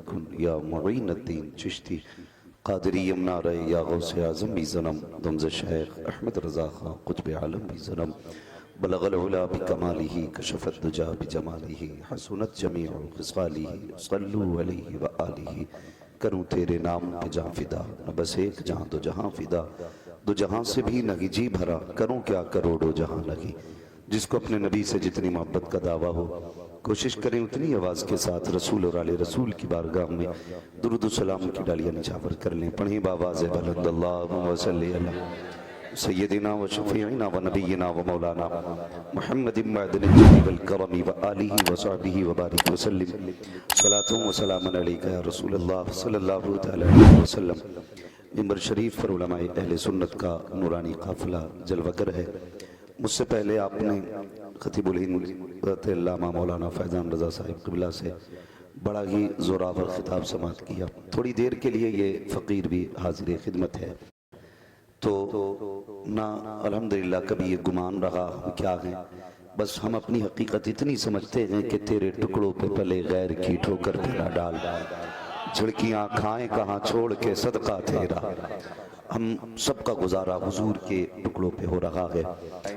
کن یا معین الدین چشتی قادری یمنا رہے یا غوث اعظم بھی ظلم دمز شیخ احمد رضا خان قطب عالم بھی ظلم بلغ العلا بکمالہ کشف الدجا بجمالہ حسنت جمیع خصالہ صلو علیہ وآلہ کروں تیرے نام پہ جہاں فدا نہ بس ایک جہاں دو جہاں فدا دو جہاں سے بھی نگی جی بھرا کروں کیا کروڑوں جہاں لگی جس کو اپنے نبی سے جتنی محبت کا دعویٰ ہو کوشش کریں اتنی آواز کے ساتھ رسول اور آل رسول کی بارگاہ میں درود و سلام کی ڈالیاں نچھاور کر لیں پڑھیں باواز بلند اللہم صلی اللہ سیدنا و شفیعنا و نبینا و مولانا محمد معدن الجلی والکرم و آلہ و صحبہ و بارک وسلم صلاة و سلام علیکہ یا رسول اللہ صلی اللہ علیہ وسلم ممبر شریف پر علماء اہل سنت کا نورانی قافلہ جلوہ گر ہے مجھ سے پہلے آپ نے خطیب الہند علامہ مولانا فیضان رضا صاحب قبلہ سے بڑا ہی زوراور خطاب سماعت کیا تھوڑی دیر کے لیے یہ فقیر بھی حاضر خدمت ہے تو نہ الحمدللہ کبھی یہ گمان رہا ہم کیا ہیں بس ہم اپنی حقیقت اتنی سمجھتے ہیں کہ تیرے ٹکڑوں پہ پلے غیر کی ٹھوکر پھرا ڈال جھڑکیاں کھائیں کہاں چھوڑ کے صدقہ تیرا ہم سب کا گزارا حضور کے ٹکڑوں پہ ہو رہا ہے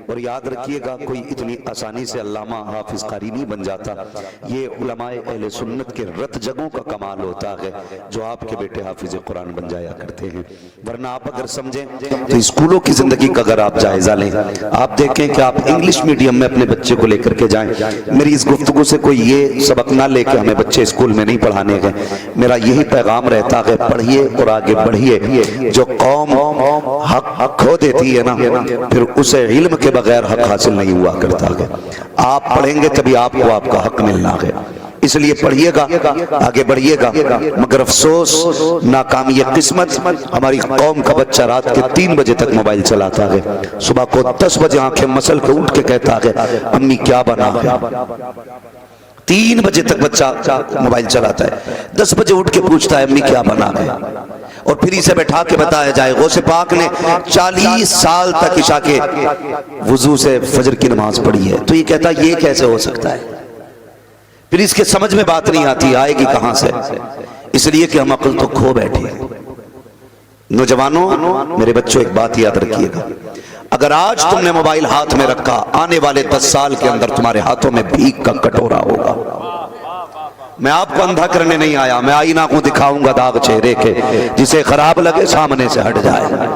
اور یاد رکھیے گا کوئی اتنی آسانی سے علامہ حافظ قاری نہیں بن جاتا یہ علماء اہل سنت کے رت جگہوں کا کمال ہوتا ہے جو آپ کے بیٹے حافظ قرآن بن جایا کرتے ہیں ورنہ آپ اگر سمجھیں تو اسکولوں کی زندگی کا اگر آپ جائزہ لیں آپ دیکھیں کہ آپ انگلش میڈیم میں اپنے بچے کو لے کر کے جائیں میری اس گفتگو سے کوئی یہ سبق نہ لے کے ہمیں بچے اسکول میں نہیں پڑھانے گئے میرا یہی پیغام رہتا ہے پڑھیے اور آگے بڑھیے جو قوم حق کھو دیتی ہے نا پھر اسے علم کے بغیر حق حاصل نہیں ہوا کرتا ہے آپ پڑھیں گے تبھی آپ کو آپ کا حق ملنا ہے اس لیے پڑھیے گا آگے بڑھیے گا مگر افسوس ناکامی قسمت ہماری قوم کا بچہ رات کے 3 بجے تک موبائل چلاتا ہے صبح کو 10 بجے آنکھیں مسل کے اٹھ کے کہتا ہے امی کیا بنا ہے 3 بجے تک بچہ موبائل چلاتا ہے 10 بجے اٹھ کے پوچھتا ہے امی کیا بنا ہے اور پھر اسے بیٹھا کے بتایا جائے غوث پاک نے 40 سال تک عشاء کے وضو سے فجر کی نماز پڑھی ہے تو یہ کہتا ہے یہ کیسے ہو سکتا ہے پھر اس کے سمجھ میں بات نہیں آتی آئے گی کہاں سے اس لیے کہ ہم عقل تو کھو بیٹھے ہیں نوجوانوں میرے بچوں ایک بات یاد رکھیے گا اگر آج تم نے موبائل ہاتھ میں رکھا آنے والے 10 سال کے اندر تمہارے ہاتھوں میں بھیک کا کٹورا ہوگا میں آپ کو اندھا کرنے نہیں آیا میں آئینہ کو دکھاؤں گا داغ چہرے کے جسے خراب لگے سامنے سے ہٹ جائے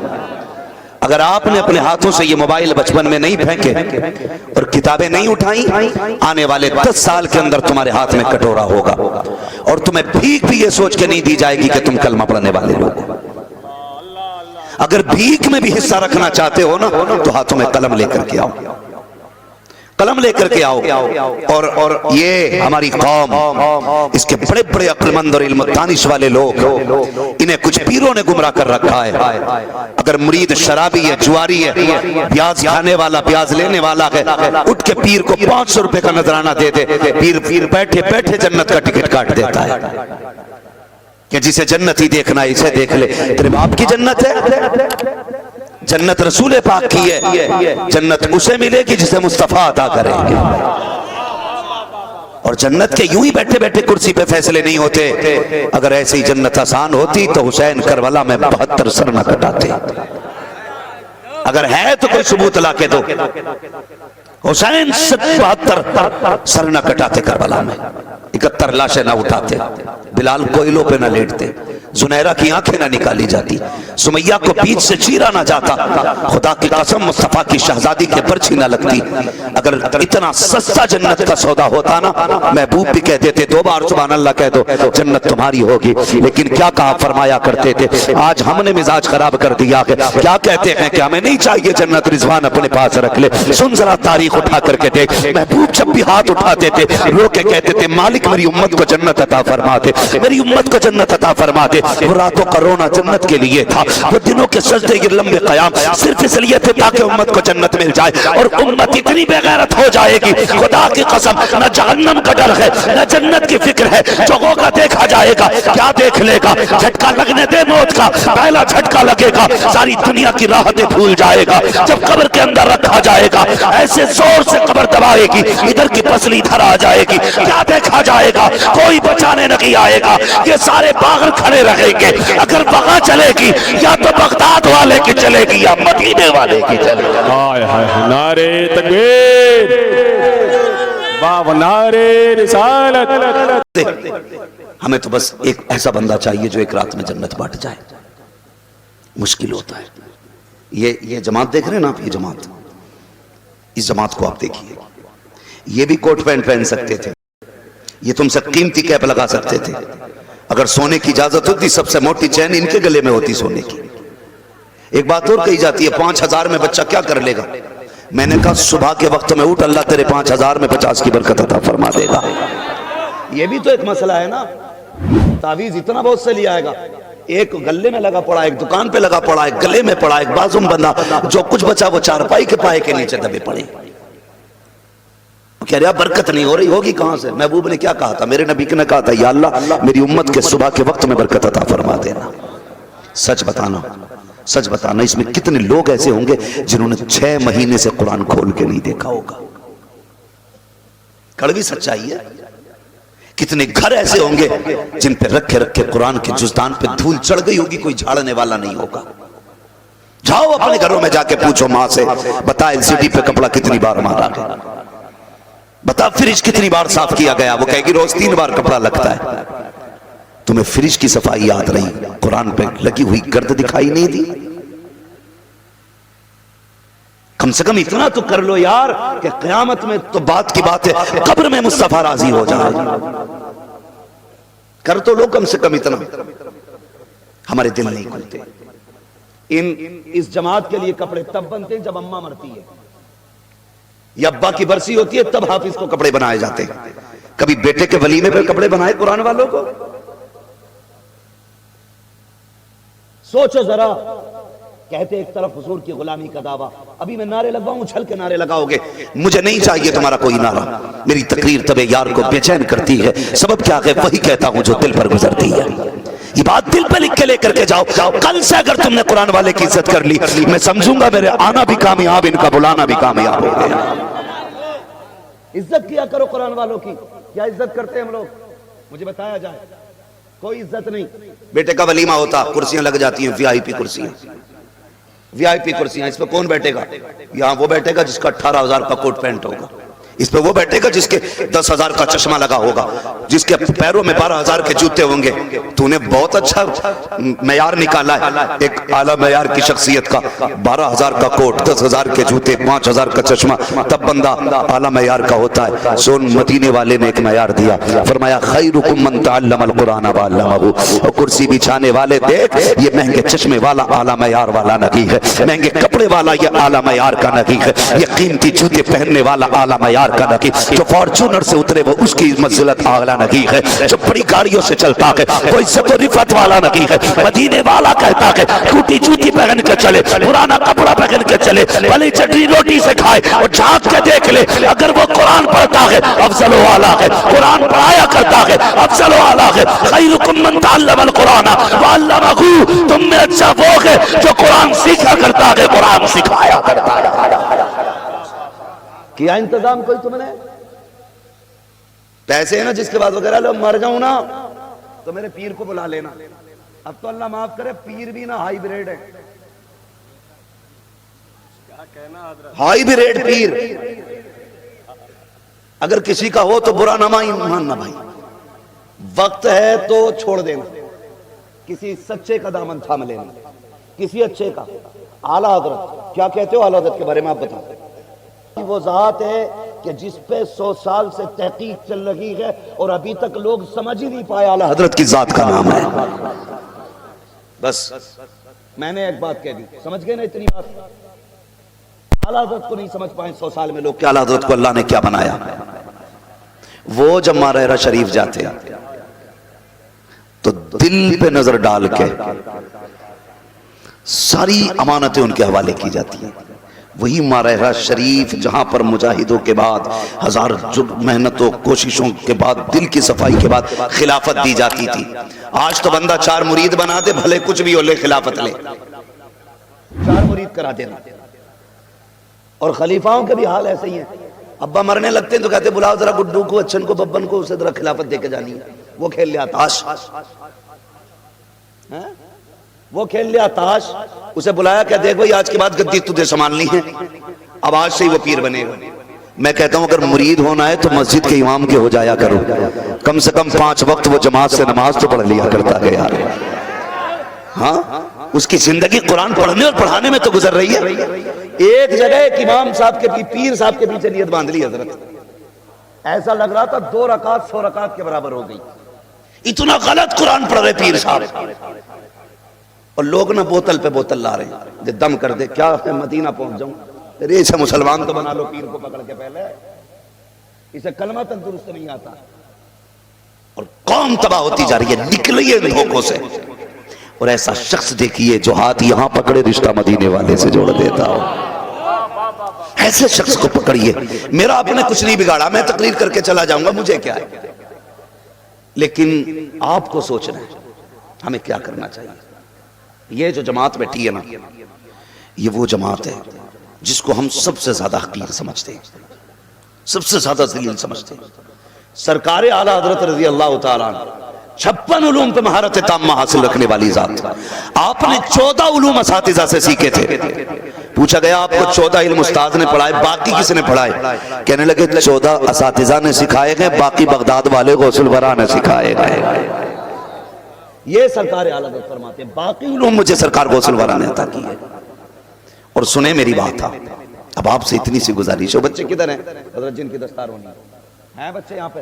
اگر آپ نے اپنے ہاتھوں سے یہ موبائل بچپن میں نہیں پھینکے اور کتابیں نہیں اٹھائیں آنے والے 10 سال کے اندر تمہارے ہاتھ میں کٹورا ہوگا اور تمہیں بھیک بھی یہ سوچ کے نہیں دی جائے گی کہ تم کلمہ پڑھنے والے لوگ اگر بھیک میں بھی حصہ رکھنا چاہتے ہو نا تو ہاتھوں میں قلم لے کر کے آؤ قلم لے کر کے آؤ اور یہ ہماری قوم اس کے بڑے بڑے عقل مند اور علم دانش والے لوگ انہیں کچھ پیروں نے گمراہ کر رکھا ہے اگر مرید شرابی ہے جواری ہے پیاز کھانے والا پیاز لینے والا ہے اٹھ کے پیر کو 500 روپے کا نذرانہ دے دے پیر بیٹھے بیٹھے جنت کا ٹکٹ کاٹ دیتا ہے کہ جسے جنت ہی دیکھنا ہے اسے دیکھ لے تیرے باپ کی جنت ہے جنت رسول پاک کی ہے جنت اسے ملے گی جسے مصطفیٰ عطا کریں گے اور جنت کے یوں ہی بیٹھے بیٹھے کرسی پہ فیصلے نہیں ہوتے اگر ایسی جنت آسان ہوتی تو حسین کربلا میں 72 سر نہ کٹاتے اگر ہے تو کوئی ثبوت لا کے دو حسین 72 سر نہ کٹاتے کربلا میں 71 لاشیں نہ اٹھاتے بلال کوئلوں پہ نہ لیٹتے زنیرہ کی آنکھیں نہ نکالی جاتی سمیہ کو بیچ سے چیرا نہ جاتا خدا کی قسم مصطفیٰ کی شہزادی کے پرچھی نہ لگتی اگر اتنا سستا جنت کا سودا ہوتا نا محبوب بھی کہتے تھے 2 بار سبحان اللہ کہہ دو جنت تمہاری ہوگی لیکن کیا کہا فرمایا کرتے تھے آج ہم نے مزاج خراب کر دیا ہے کیا کہتے ہیں کہ ہمیں نہیں چاہیے جنت رضوان اپنے پاس رکھ لے سن ذرا تاریخ اٹھا کر کے دیکھ محبوب جب بھی ہاتھ اٹھاتے تھے رو کے کہتے تھے مالک میری امت کو جنت عطا فرما دے میری امت کو جنت عطا فرما دے وہ راتوں کا رونا جنت کے لیے تھا وہ دنوں کے سجدے یہ لمبے قیام صرف اس لیے تھے تاکہ امت کو جنت مل جائے اور امت اتنی بے غیرت ہو جائے گی خدا کی قسم نہ جہنم کا ڈر ہے نہ جنت کی فکر ہے جو ہوگا دیکھا جائے گا کیا دیکھ لے گا جھٹکا لگنے دے موت کا پہلا جھٹکا لگے گا ساری دنیا کی راحتیں بھول جائے گا جب قبر کے اندر رکھا جائے گا ایسے زور سے قبر دبائے گی ادھر کی پسلی ادھر آ جائے گی کیا دیکھا جائے گا کوئی بچانے نہیں آئے چلے گا، یہ سارے باغر کھڑے رہیں گے. اگر بغا چلے گی یا تو بغداد والے کی چلے گی یا مدینے والے کی چلے گی. ہائے ہائے نعرے تکبیر، واہ نعرے رسالت. ہمیں تو بس ایک ایسا بندہ چاہیے جو ایک رات میں جنت بانٹ جائے. مشکل ہوتا ہے. یہ جماعت دیکھ رہے ہیں نا آپ، یہ جماعت، اس جماعت کو آپ دیکھیے. یہ بھی کوٹ پینٹ پہن سکتے تھے، یہ تم سے قیمتی کیپ لگا سکتے تھے. اگر سونے کی اجازت ہوتی سب سے موٹی چین ان کے گلے میں ہوتی سونے کی. ایک بات اور کہی جاتی ہے 5,000 میں بچہ کیا کر لے گا. میں نے کہا صبح کے وقت میں اٹھ، اللہ تیرے 5,000 میں 50 کی برکت عطا فرما دے گا. یہ بھی تو ایک مسئلہ ہے نا. تعویذ اتنا بہت سے لیا آئے گا، ایک گلے میں لگا پڑا، ایک دکان پہ لگا پڑا، ایک گلے میں پڑا، ایک بازو میں بندہ، جو کچھ بچا وہ چارپائی کے پائے کے نیچے دبے پڑے. کہہ رہا برکت نہیں ہو رہی، ہوگی کہاں سے؟ محبوب نے کیا کہا تھا؟ میرے نبی نے کہا تھا یا اللہ میری امت کے صبح کے وقت میں برکت عطا فرما دینا. سچ بتانا، سچ بتانا، اس میں کتنے لوگ ایسے ہوں گے جنہوں نے 6 مہینے سے قرآن کھول کے نہیں دیکھا ہوگا. کڑوی سچائی ہے. کتنے گھر ایسے ہوں گے جن پہ رکھے رکھے قرآن کے جزدان پہ دھول چڑھ گئی ہوگی، کوئی جھاڑنے والا نہیں ہوگا. جاؤ اپنے گھروں میں جا کے پوچھو ماں سے، بتا LCD پہ کپڑا کتنی بار مارا گیا، بتا فریج کتنی بار صاف کیا گیا. وہ کہے گی روز 3 بار کپڑا لگتا ہے. تمہیں فریج کی صفائی یاد رہی، قرآن پہ لگی ہوئی گرد دکھائی نہیں دی. کم سے کم اتنا تو کر لو یار کہ قیامت میں تو بات کی بات ہے قبر میں مصطفیٰ راضی ہو جائے. کر تو لو کم سے کم اتنا. ہمارے دل نہیں کھلتے. اس جماعت کے لیے کپڑے تب بنتے ہیں جب اماں مرتی ہے یا ابا کی برسی ہوتی ہے، تب حافظ کو کپڑے بنائے جاتے ہیں. کبھی بیٹے کے ولیمے پہ کپڑے بنائے قرآن والوں کو؟ سوچو ذرا. کہتے ایک طرف حضور کی غلامی کا دعویٰ. ابھی میں نعرے لگواؤں، چھل کے نعرے لگاؤ گے. مجھے نہیں چاہیے تمہارا کوئی نعرہ. میری تقریر طب یار کو بے چین کرتی ہے. سبب کیا ہے؟ وہی کہتا ہوں جو دل پر گزرتی ہے. یہ بات دل پہ لکھ کے لے کر کے جاؤ. کل سے اگر تم نے قرآن والے کی عزت کر لی، میں سمجھوں گا میرے آنا بھی کامیاب، ان کا بلانا بھی کامیاب ہو گیا. عزت کیا کرو قرآن والوں کی. کیا عزت کرتے ہم لوگ؟ مجھے بتایا جائے. کوئی عزت نہیں. بیٹے کا ولیمہ ہوتا، کرسیاں لگ جاتی ہیں، VIP کرسیاں، VIP کرسیاں. اس پہ کون بیٹھے گا؟ یہاں وہ بیٹھے گا جس کا 18,000 کا کوٹ پینٹ ہوگا. اس پہ وہ بیٹھے گا جس کے 10,000 کا چشمہ لگا ہوگا، جس کے پیروں میں 12,000 کے جوتے ہوں گے. تو نے بہت اچھا معیار نکالا ہے، ایک اعلیٰ معیار کی شخصیت کا. 12,000 کا کوٹ، 10,000 کے جوتے، 5,000 کا چشمہ، تب بندہ اعلیٰ معیار کا ہوتا ہے. سون مدینے والے نے ایک معیار دیا، فرمایا خیرکم من تعلم القرآن وعلمہ. کرسی بچھانے والے دیکھ، یہ مہنگے چشمے والا اعلیٰ معیار والا نہیں ہے، مہنگے کپڑے والا یہ اعلیٰ معیار کا نہیں ہے، یہ قیمتی جوتے پہننے والا اعلیٰ معیار کا نہیں. جو فارچونر سے اترے وہ اس کی منزلت اعلیٰ نہیں ہے. جو بڑی گاڑیوں سے چلتا ہے وہ عزت و رفعت والا نہیں ہے. مدینے والا کہتا ہے ٹوٹی جوتی پہن کے چلے، پرانا کپڑا پہن کے چلے، بھلی چٹنی روٹی سے کھائے اور جھانک کے دیکھ لے، اگر وہ قرآن پڑھتا ہے افضل و اعلیٰ ہے، قرآن پڑھایا کرتا ہے افضل و اعلیٰ ہے. خیرکم من تعلم القرآن وعلمہ. تم میں اچھا وہ ہے جو قرآن سیکھا کرتا ہے، قرآن سکھایا کرتا ہے. کیا انتظام کوئی تم نے؟ پیسے ہیں نا جس کے بعد وغیرہ لو مر جاؤں نا تو میرے پیر کو بلا لینا. اب تو اللہ معاف کرے پیر بھی نا ہائی بریڈ ہے. ہائی بریڈ پیر. اگر کسی کا ہو تو برا نہ ماننا بھائی. وقت ہے تو چھوڑ دینا. کسی سچے کا دامن تھام لینا، کسی اچھے کا. اعلیٰ حضرت کیا کہتے ہو اعلیٰ حضرت کے بارے میں آپ بتاؤ. وہ ذات ہے کہ جس پہ 100 سال سے تحقیق چل رہی ہے اور ابھی تک لوگ سمجھ ہی نہیں پائے اعلیٰ حضرت کی ذات کا نام ہے. بس میں نے ایک بات کہہ دی، سمجھ گئے نا اتنی بات. اعلیٰ حضرت کو نہیں سمجھ پائے 100 سال میں لوگ کہ اعلیٰ حضرت کو اللہ نے کیا بنایا. وہ جب مارہرہ شریف جاتے تو دل پہ نظر ڈال کے ساری امانتیں ان کے حوالے کی جاتی ہیں. وہی مارہرہ شریف جہاں پر مجاہدوں کے بعد ہزار محنتوں کوششوں کے بعد دل کی صفائی کے بعد خلافت دی جاتی تھی. آج تو بندہ 4 مرید بنا دے، بھلے کچھ بھی ہو لے خلافت لے، 4 مرید کرا دینا. اور خلیفاؤں کے بھی حال ایسے ہی ہیں. ابا مرنے لگتے ہیں تو کہتے بلاؤ ذرا گڈو کو، اچھن کو، ببن کو، اسے ذرا خلافت دے کے جانی ہے. وہ کھیل لیا تاش، وہ کھیل لیا تاش. اسے بلایا کہ دیکھ بھائی آج کے بعد گدی تجھے سنبھالنی ہے، اب آج سے ہی وہ پیر بنے گا. میں کہتا ہوں اگر مرید ہونا ہے تو مسجد کے امام کے ہو جایا کرو، کم سے کم 5 وقت وہ جماعت سے نماز تو پڑھ لیا کرتا ہے یار. ہاں اس کی زندگی قرآن پڑھنے اور پڑھانے میں تو گزر رہی ہے. ایک جگہ ایک امام صاحب کے پیر صاحب کے پیچھے نیت باندھ لی حضرت، ایسا لگ رہا تھا 2 رکعت 100 رکعت کے برابر ہو گئی. اتنا غلط قرآن پڑھ رہے پیر صاحب، اور لوگ نہ بوتل پہ بوتل لا رہے ہیں. دم کر دے کیا ہے مدینہ پہنچ جاؤں، ارے اسے مسلمان تو بنا لو پیر کو پکڑ کے، پہلے اسے کلمہ تک درست نہیں آتا. اور قوم تباہ ہوتی جا رہی ہے، نکلیے ان دھوکوں سے. اور ایسا شخص دیکھیے جو ہاتھ یہاں پکڑے رشتہ مدینے والے سے جوڑ دیتا ہو، ایسے شخص کو پکڑیے. میرا آپ نے کچھ نہیں بگاڑا، میں تقریر کر کے چلا جاؤں گا، مجھے کیا ہے، لیکن آپ کو سوچنا ہے ہمیں کیا کرنا چاہیے. یہ جو جماعت بیٹھی ہے نا، یہ وہ جماعت ہے جس کو ہم سب سے زیادہ حقیر سمجھتے ہیں، سب سے زیادہ ذلیل سمجھتے ہیں. سرکار اعلیٰ حضرت رضی اللہ تعالیٰ عنہ 56 علوم پہ مہارت تامہ حاصل رکھنے والی ذات. آپ نے 14 علوم اساتذہ سے سیکھے تھے. پوچھا گیا آپ کو 14 علم استاد نے پڑھائے، باقی کس نے پڑھائے؟ کہنے لگے 14 اساتذہ نے سکھائے گئے، باقی بغداد والے غوث الورا نے سکھائے گئے. یہ سرکار اعلیٰ حضرت فرماتے ہیں باقی علوم مجھے سرکار غوث الورا نے عطا کی ہے. اور سنیں میری بات، اب آپ سے اتنی سی گزارش ہے. بچے کدھر ہیں حضرت جن کی دستار ہونی ہے؟ بچے یہاں پہ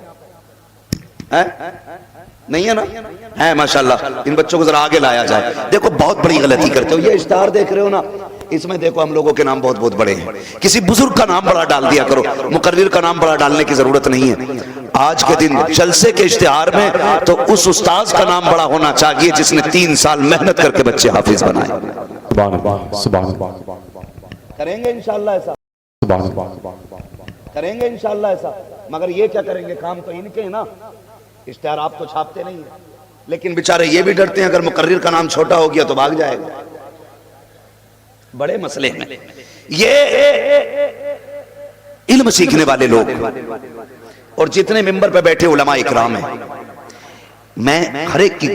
نہیں ہے نا؟ ہے ماشاءاللہ. ان بچوں کو ذرا آگے لایا جائے. دیکھو بہت بڑی غلطی کرتے ہو، یہ اشتہار دیکھ رہے ہو نا، اس میں دیکھو ہم لوگوں کے نام بہت بہت بڑے ہیں. کسی بزرگ کا نام بڑا ڈال دیا کرو، مقرر کا نام بڑا ڈالنے کی ضرورت نہیں ہے. آج کے دن جلسے کے اشتہار میں تو اس استاذ کا نام بڑا ہونا چاہیے جس نے 3 سال محنت کر کے بچے حافظ بنائے. سبحان اللہ. کریں گے انشاءاللہ ایسا، کریں گے انشاءاللہ ایسا. مگر یہ کیا کریں گے، کام تو ان کے ہیں نا. اشتہار آپ تو چھاپتے نہیں ہیں، لیکن بیچارے یہ بھی ڈرتے ہیں اگر مقرر کا نام چھوٹا ہو گیا تو بھاگ جائے گا. بڑے مسئلے ہیں یہ. علم سیکھنے والے لوگ اور جتنے ممبر پہ بیٹھے علماء اکرام ہیں، میں ہر ایک کی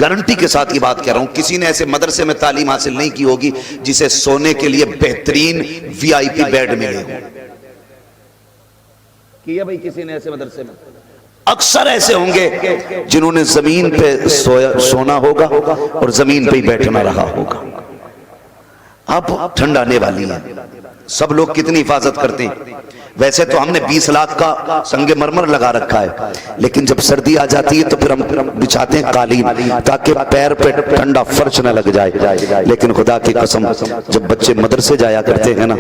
گارنٹی کے ساتھ یہ بات کہہ رہا ہوں، کسی نے ایسے مدرسے میں تعلیم حاصل نہیں کی ہوگی جسے سونے کے لیے بہترین VIP بیڈ ملے ہو. کیا بھائی کسی نے ایسے مدرسے میں؟ اکثر ایسے ہوں گے جنہوں نے زمین پہ سونا ہوگا اور زمین پہ ہی بیٹھنا رہا ہوگا. اب ٹھنڈ آنے والی ہے، سب لوگ کتنی حفاظت کرتے ہیں. ویسے تو ہم نے 20 لاکھ کا سنگ مرمر لگا رکھا ہے، لیکن جب سردی آ جاتی ہے تو پھر ہم بچھاتے ہیں قالین تاکہ پیر پہ ٹھنڈا فرش نہ لگ جائے. لیکن خدا کی قسم جب بچے مدرسے جایا کرتے ہیں نا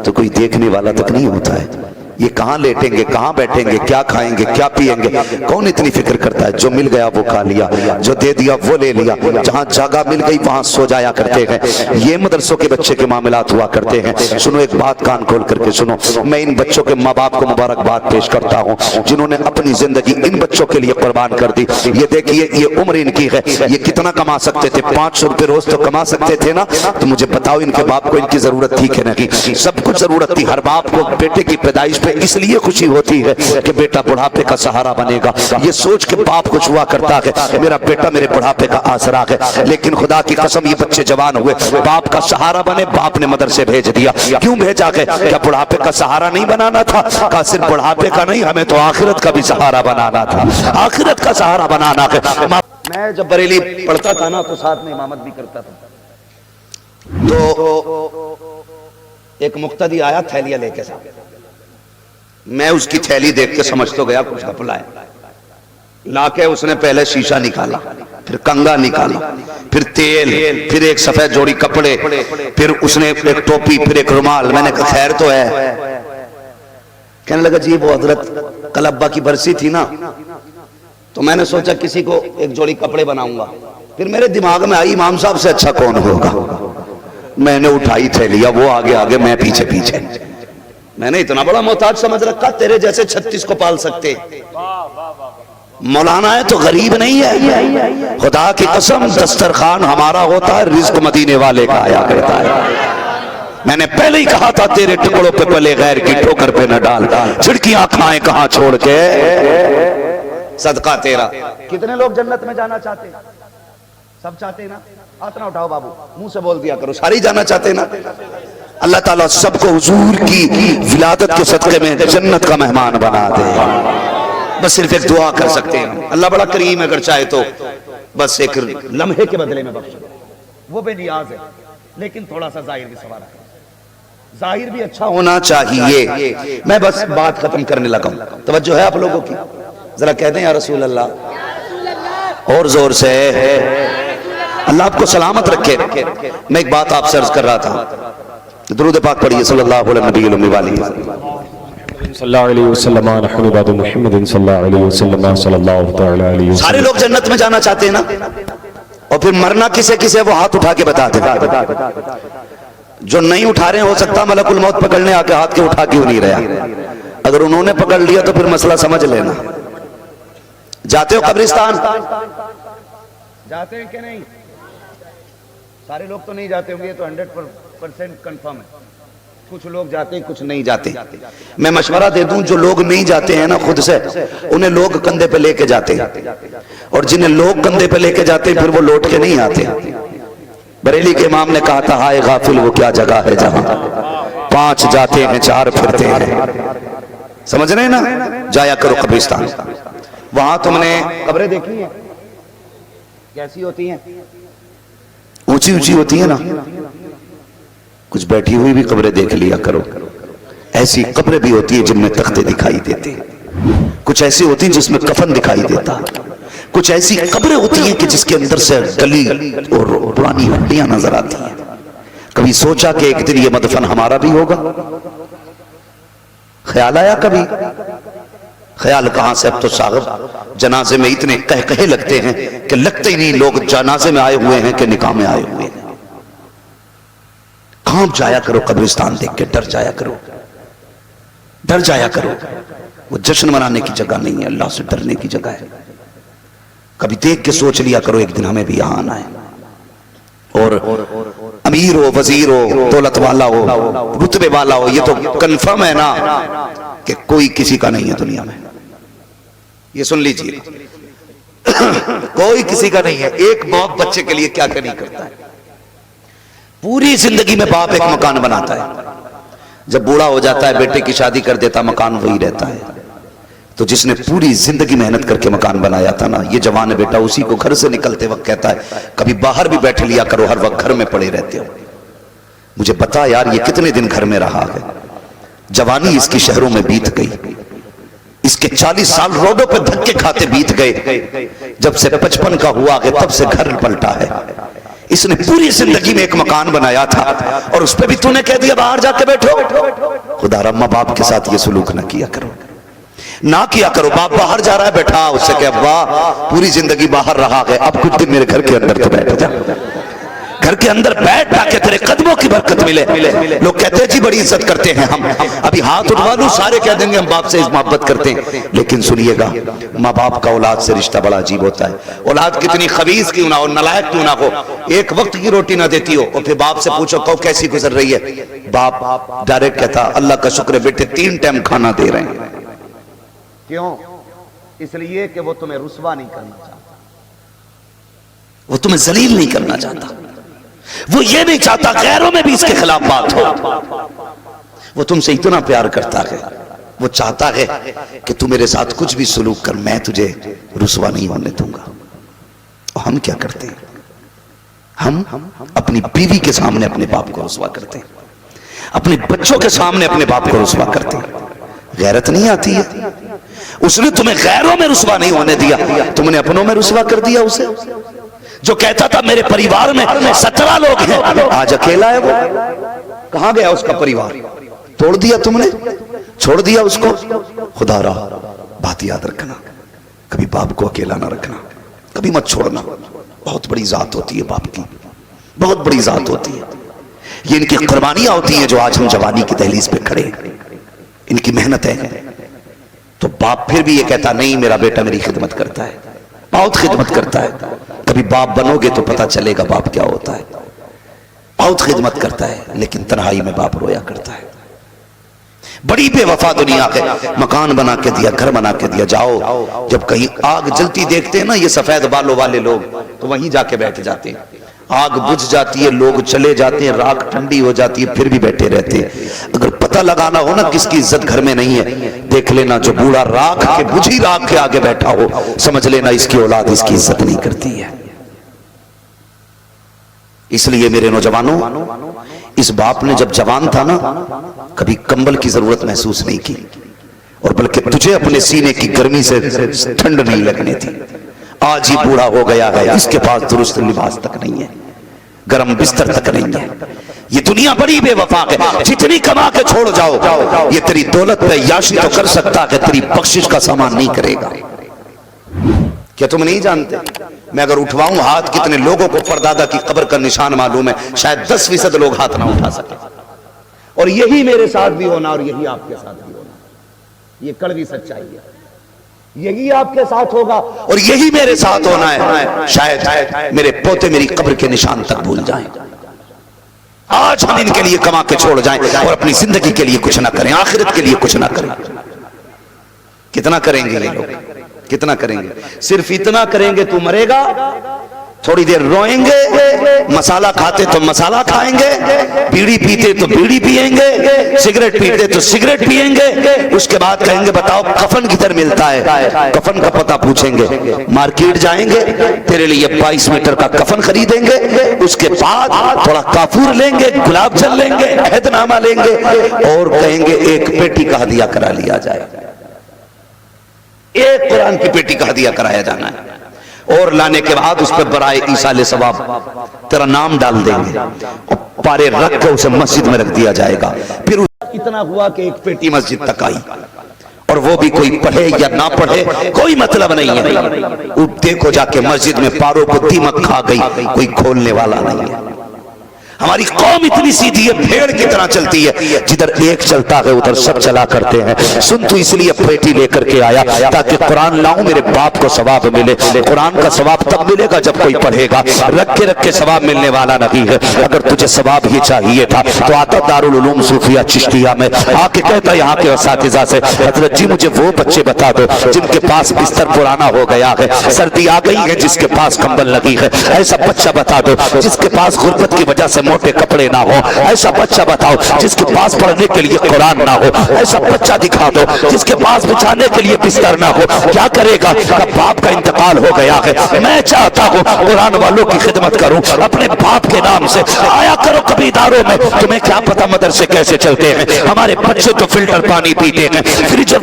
تو کوئی دیکھنے والا تک نہیں ہوتا ہے. یہ کہاں لیٹیں گے، کہاں بیٹھیں گے، کیا کھائیں گے، کیا پیئیں گے، کون اتنی فکر کرتا ہے. جو مل گیا وہ کھا لیا، جو دے دیا وہ لے لیا، جہاں جگہ مل گئی وہاں سو جایا کرتے ہیں. یہ مدرسوں کے بچے کے معاملات ہوا کرتے ہیں. سنو ایک بات کان کھول کر کے سنو، میں ان بچوں کے ماں باپ کو مبارکباد پیش کرتا ہوں جنہوں نے اپنی زندگی ان بچوں کے لیے قربان کر دی. یہ دیکھیے یہ عمر ان کی ہے، یہ کتنا کما سکتے تھے؟ 500 روپے روز تو کما سکتے تھے نا. تو مجھے بتاؤ ان کے باپ کو ان کی ضرورت تھی کہ نہیں؟ سب کچھ ضرورت تھی. ہر باپ کو بیٹے کی پیدائش پہ اس لیے خوشی ہوتی ہے کہ بیٹا بڑھاپے کا سہارا بنے گا. یہ سوچ کے باپ کچھ ہوا کرتا ہے میرا بیٹا میرے بڑھاپے کا آسرا ہے. لیکن خدا کی قسم یہ بچے جوان ہوئے، باپ کا سہارا بنے، باپ نے مدرسے بھیج دیا. کیوں بھیجا ہے؟ کیا بڑھاپے کا سہارا نہیں بنانا تھا؟ کہا صرف بڑھاپے کا نہیں، ہمیں تو آخرت کا بھی سہارا بنانا تھا، آخرت کا سہارا بنانا ہے. میں جب بریلی پڑھتا تھا نا تو ساتھ میں امامت بھی کرتا تھا. تو ایک مقتدی آیا تھیلیاں لے کے ساتھ. میں اس کی تھیلی دیکھ کے سمجھ تو گیا کچھ گھپلا ہے. لا کے اس نے پہلے شیشہ نکالا، پھر کنگا نکالا، پھر تیل، پھر ایک سفید جوڑی کپڑے، پھر اس نے ایک ٹوپی، پھر ایک رومال. میں نے کہا خیر تو ہے. کہنے لگا جی وہ حضرت کل ابا کی برسی تھی نا تو میں نے سوچا کسی کو ایک جوڑی کپڑے بناؤں گا. پھر میرے دماغ میں آئی امام صاحب سے اچھا کون ہوگا. میں نے اٹھائی تھیلیاں، وہ آگے آگے میں پیچھے پیچھے. میں نے اتنا بڑا محتاج سمجھ رکھا، تیرے جیسے 36 کو پال سکتے. مولانا ہے تو غریب نہیں ہے. خدا کی قسم دسترخوان ہمارا ہوتا ہے، رزق مدینے والے کا آیا کرتا ہے. میں نے پہلے ہی کہا تھا تیرے ٹکڑوں پہ پلے غیر کی ٹھوکر پہ نہ ڈال. چھڑکیاں کھائیں کہاں چھوڑ کے. صدقہ تیرا. کتنے لوگ جنت میں جانا چاہتے ہیں؟ سب چاہتے ہیں نا؟ ہاتھ نہ اٹھاؤ بابو، منہ سے بول دیا کرو، سارے جانا چاہتے ہیں نا؟ اللہ تعالیٰ سب کو حضور کی ولادت کے صدقے میں جنت کا مہمان بنا دے. بس صرف ایک دعا کر سکتے ہیں. اللہ بڑا کریم ہے، اگر چاہے تو بس ایک لمحے کے بدلے میں بخش دے. وہ بے نیاز ہے، لیکن تھوڑا سا ظاہر بھی سوال ہے، ظاہر بھی اچھا ہونا چاہیے. میں بس بات ختم کرنے لگا ہوں. توجہ ہے آپ لوگوں کی؟ ذرا کہتے ہیں یا رسول اللہ اور زور سے. اللہ آپ کو سلامت رکھے. میں ایک بات آپ سے عرض کر رہا تھا. درود پاک پڑھیے صلی اللہ علیہ نبی المی والی صلی اللہ علیہ وسلم نحن بعد محمد صلی اللہ علیہ وسلم صلی اللہ تعالی علیہ وسلم. سارے لوگ جنت میں جانا چاہتے ہیں نا؟ اور پھر مرنا کسے کسے وہ ہاتھ اٹھا کے بتا دیں. جو نہیں اٹھا رہے ہیں ہو سکتا ملک الموت پکڑنے آ کے ہاتھ کے اٹھا کیوں نہیں رہا. اگر انہوں نے پکڑ لیا تو پھر مسئلہ سمجھ لینا. جاتے ہو قبرستان؟ جاتے ہیں کہ نہیں؟ سارے لوگ تو نہیں جاتے ہوں گے، یہ تو 100% کنفرم ہے. کچھ لوگ جاتے ہیں، کچھ نہیں جاتے. میں مشورہ دے دوں، جو لوگ نہیں جاتے ہیں نا خود سے، انہیں لوگ کندھے پہ لے کے جاتے ہیں، اور جنہیں لوگ کندھے پہ لے کے جاتے ہیں پھر وہ لوٹ کے نہیں آتے. بریلی کے امام نے کہا تھا ہائے غافل وہ کیا جگہ ہے جہاں 5 جاتے ہیں 4 پھرتے ہیں. سمجھ رہے ہیں نا؟ جایا کرو قبرستان. وہاں تم نے قبریں دیکھی ہیں کیسی ہوتی ہیں؟ اونچی اونچی ہوتی ہیں نا. کچھ بیٹھی ہوئی بھی قبریں دیکھ لیا کرو. ایسی قبریں بھی ہوتی ہیں جن میں تختے دکھائی دیتے ہیں. کچھ ایسی ہوتی ہیں جس میں کفن دکھائی دیتا. کچھ ایسی قبریں ہوتی ہیں کہ جس کے اندر سے گلی اور پرانی ہڈیاں نظر آتی ہیں. کبھی سوچا کہ ایک دن یہ مدفن ہمارا بھی ہوگا؟ خیال آیا کبھی؟ خیال کہاں سے، اب تو صاحب جنازے میں اتنے کہے لگتے ہیں کہ لگتے ہی نہیں لوگ جنازے میں آئے ہوئے ہیں کہ نکاح میں آئے ہوئے ہیں. کانپ جایا کرو قبرستان دیکھ کے، ڈر جایا کرو، ڈر جایا کرو. وہ جشن منانے کی جگہ نہیں ہے، اللہ سے ڈرنے کی جگہ ہے. کبھی دیکھ کے سوچ لیا کرو ایک دن ہمیں بھی یہاں آنا ہے. اور امیر ہو، وزیر ہو، دولت والا ہو، رتبے والا ہو، یہ تو کنفرم ہے نا کہ کوئی کسی کا نہیں ہے دنیا میں. یہ سن لیجئے، کوئی کسی کا نہیں ہے. ایک باپ بچے کے لیے کیا نہیں کرتا ہے. پوری زندگی میں باپ ایک مکان بناتا ہے. جب بوڑھا ہو جاتا ہے بیٹے کی شادی کر دیتا، مکان وہی رہتا ہے. تو جس نے پوری زندگی محنت کر کے مکان بنایا تھا نا، یہ جوان بیٹا اسی کو گھر سے نکلتے وقت کہتا ہے کبھی باہر بھی بیٹھ لیا کرو، ہر وقت گھر میں پڑے رہتے ہو. مجھے بتا یار یہ کتنے دن گھر میں رہا ہے. جوانی اس کی شہروں میں بیت گئی، اس کے 40 سال روڈوں پہ دھکے کھاتے بیت گئے. جب سے 55 کا ہوا کہ تب سے گھر پلٹا ہے. اس نے پوری زندگی میں ایک مکان بنایا تھا اور اس پہ بھی تو نے کہہ دیا باہر جا کے بیٹھو. خدا را ماں باپ کے ساتھ یہ سلوک نہ کیا کرو، نہ کیا کرو. باپ باہر جا رہا ہے، بیٹھا اس سے کہ ابا پوری زندگی باہر رہا ہے، اب کچھ دن میرے گھر کے اندر تو بیٹھ جا. گھر کے اندر بیٹھ تاکہ تیرے قدموں کی برکت ملے. لوگ کہتے ہیں جی بڑی عزت کرتے ہیں ہم، ابھی ہاتھ اٹھوا لوں سارے کہہ دیں گے ہم باپ سے محبت کرتے ہیں. لیکن سنیے گا، ماں باپ کا اولاد سے رشتہ بڑا عجیب ہوتا ہے. اولاد کتنی خبیث کیوں نہ ہو، نالائق کیوں نہ ہو، ایک وقت کی روٹی نہ دیتی ہو، اور پھر باپ سے پوچھو کہو کیسی گزر رہی ہے، باپ ڈائریکٹ کہتا اللہ کا شکر ہے بیٹے 3 ٹائم کھانا دے رہے ہیں. کیوں؟ اس لیے کہ وہ تمہیں رسوا نہیں کرنا چاہتا، وہ تمہیں ذلیل نہیں کرنا چاہتا، وہ یہ نہیں چاہتا غیروں میں بھی اس کے خلاف بات ہو. وہ تم سے اتنا پیار کرتا ہے، وہ چاہتا ہے کہ تو میرے ساتھ کچھ بھی سلوک کر میں تجھے رسوا نہیں ہونے دوں گا. ہم کیا کرتے ہیں؟ ہم اپنی بیوی کے سامنے اپنے باپ کو رسوا کرتے ہیں، اپنے بچوں کے سامنے اپنے باپ کو رسوا کرتے ہیں. غیرت نہیں آتی ہے؟ اس نے تمہیں غیروں میں رسوا نہیں ہونے دیا، تم نے اپنوں میں رسوا کر دیا اسے. جو کہتا تھا میرے پریوار میں 17 لوگ ہیں، آج اکیلا ہے. وہ کہاں گیا اس کا پریوار؟ توڑ دیا تم نے، چھوڑ دیا اس کو. خدا را بات یاد رکھنا، کبھی باپ کو اکیلا نہ رکھنا، کبھی مت چھوڑنا. بہت بڑی ذات ہوتی ہے باپ کی، بہت بڑی ذات ہوتی ہے. یہ ان کی قربانیاں ہوتی ہیں جو آج ہم جوانی کی دہلیز پہ کھڑے ہیں. ان کی محنت ہے. تو باپ پھر بھی یہ کہتا نہیں میرا بیٹا میری خدمت کرتا ہے، بہت خدمت کرتا ہے. کبھی باپ بنو گے تو پتہ چلے گا باپ کیا ہوتا ہے. بہت خدمت کرتا ہے لیکن تنہائی میں باپ رویا کرتا ہے. بڑی بے وفا دنیا ہے. مکان بنا کے دیا, گھر بنا کے دیا, جاؤ جب کہیں آگ جلتی دیکھتے ہیں نا یہ سفید بالوں والے لوگ, تو وہیں جا کے بیٹھ جاتے ہیں. آگ بجھ جاتی ہے, لوگ چلے جاتے ہیں, راکھ ٹھنڈی ہو جاتی ہے, پھر بھی بیٹھے رہتے ہیں. اگر پتہ لگانا ہو نا کس کی عزت گھر میں نہیں ہے, دیکھ لینا جو بوڑھا راکھ کے بجھی راکھ کے آگے بیٹھا ہو, سمجھ لینا اس کی اولاد اس کی عزت نہیں کرتی ہے. اس لیے میرے نوجوانوں, اس باپ نے جب جوان تھا نا کبھی کمبل کی ضرورت محسوس نہیں کی, اور بلکہ تجھے اپنے سینے کی گرمی سے ٹھنڈ نہیں لگنے تھی. آج ہی بوڑھا ہو گیا ہے, اس کے پاس درست لباس تک نہیں ہے, گرم بستر تک نہیں ہے. یہ دنیا بڑی بے وفا ہے. جتنی کما کے چھوڑ جاؤ, یہ تیری دولت پہ عیاشی تو کر سکتا ہے, تیری بخشش کا سامان نہیں کرے گا. کیا تم نہیں جانتے میں اگر اٹھواؤں ہاتھ کتنے لوگوں کو پردادا کی قبر کا نشان معلوم ہے, شاید 10% لوگ ہاتھ نہ اٹھا سکے. اور یہی میرے ساتھ بھی ہونا اور یہی آپ کے ساتھ بھی ہونا, یہ کڑوی سچائی ہے. یہی آپ کے ساتھ ہوگا اور یہی میرے ساتھ ہونا ہے. شاید میرے پوتے میری قبر کے نشان تک بھول جائیں. آج ہم ان کے لیے کما کے چھوڑ جائیں اور اپنی زندگی کے لیے کچھ نہ کریں, آخرت کے لیے کچھ نہ کریں. کتنا کریں گے یہ لوگ, کتنا کریں گے؟ صرف اتنا کریں گے تو مرے گا, تھوڑی دیر روئیں گے, مسالہ کھاتے تو مسالہ کھائیں گے, بیڑی پیتے تو بیڑی پیئیں گے, سگریٹ پیتے تو سگریٹ پیئیں گے. اس کے بعد کہیں گے بتاؤ کفن کدھر ملتا ہے, کفن کا پتہ پوچھیں گے. مارکیٹ جائیں گے, تیرے لیے 22 میٹر کا کفن خریدیں گے. اس کے بعد تھوڑا کافور لیں گے, گلاب جل لیں گے, عہد نامہ لیں گے, اور کہیں گے ایک پیٹی کا ہدیہ کرا لیا جائے, ایک قرآن کی پیٹی کا ہدیہ کرایا جانا ہے. اور لانے کے بعد اس پہ برائے ایصال ثواب تیرا نام ڈال دیں گے, پارے رکھ کے اسے مسجد میں رکھ دیا جائے گا. پھر اتنا ہوا کہ ایک پیٹی مسجد تک آئی, اور وہ بھی کوئی پڑھے یا نہ پڑھے کوئی مطلب نہیں ہے. دیکھو جا کے مسجد میں پاروں کو دیمک کھا گئی, کوئی کھولنے والا نہیں ہے. ہماری قوم اتنی سیدھی ہے, بھیڑ کی طرح چلتی ہے, جدھر ایک چلتا ہے ادھر سب چلا کرتے ہیں. سن تو اس لیے پیٹی لے کر کے آیا تاکہ قرآن لاؤں, میرے باپ کو ثواب ملے. قرآن کا ثواب تب ملے گا جب کوئی پڑھے گا, رکھ کے ثواب ملنے والا نہیں ہے. اگر تجھے ثواب ہی چاہیے تھا تو آتا دارالعلوم صوفیہ چشتیہ میں آ کے کہتا یہاں کے اساتذہ سے, حضرت جی مجھے وہ بچے بتا دو جن کے پاس بستر پرانا ہو گیا ہے, سردی آ گئی ہے, جس کے پاس کمبل لگی ہے. ایسا بچہ بتا دو جس کے پاس غربت کی وجہ سے موٹے کپڑے نہ ہو. ایسا بچہ بتاؤ جس کے پاس پڑھنے کے لیے قرآن نہ ہو. ایسا بچہ دکھا دو جس کے پاس بچھانے کے لیے بستر نہ ہو. کیا کرے گا؟ باپ کا انتقال ہو گیا ہے, میں چاہتا ہوں قرآن والوں کی خدمت کروں اپنے باپ کے نام سے. آیا کرو کبھی اداروں میں, تمہیں کیا پتا مدرسے کیسے چلتے ہیں. ہمارے بچے تو فلٹر پانی پیتے ہیں, فریج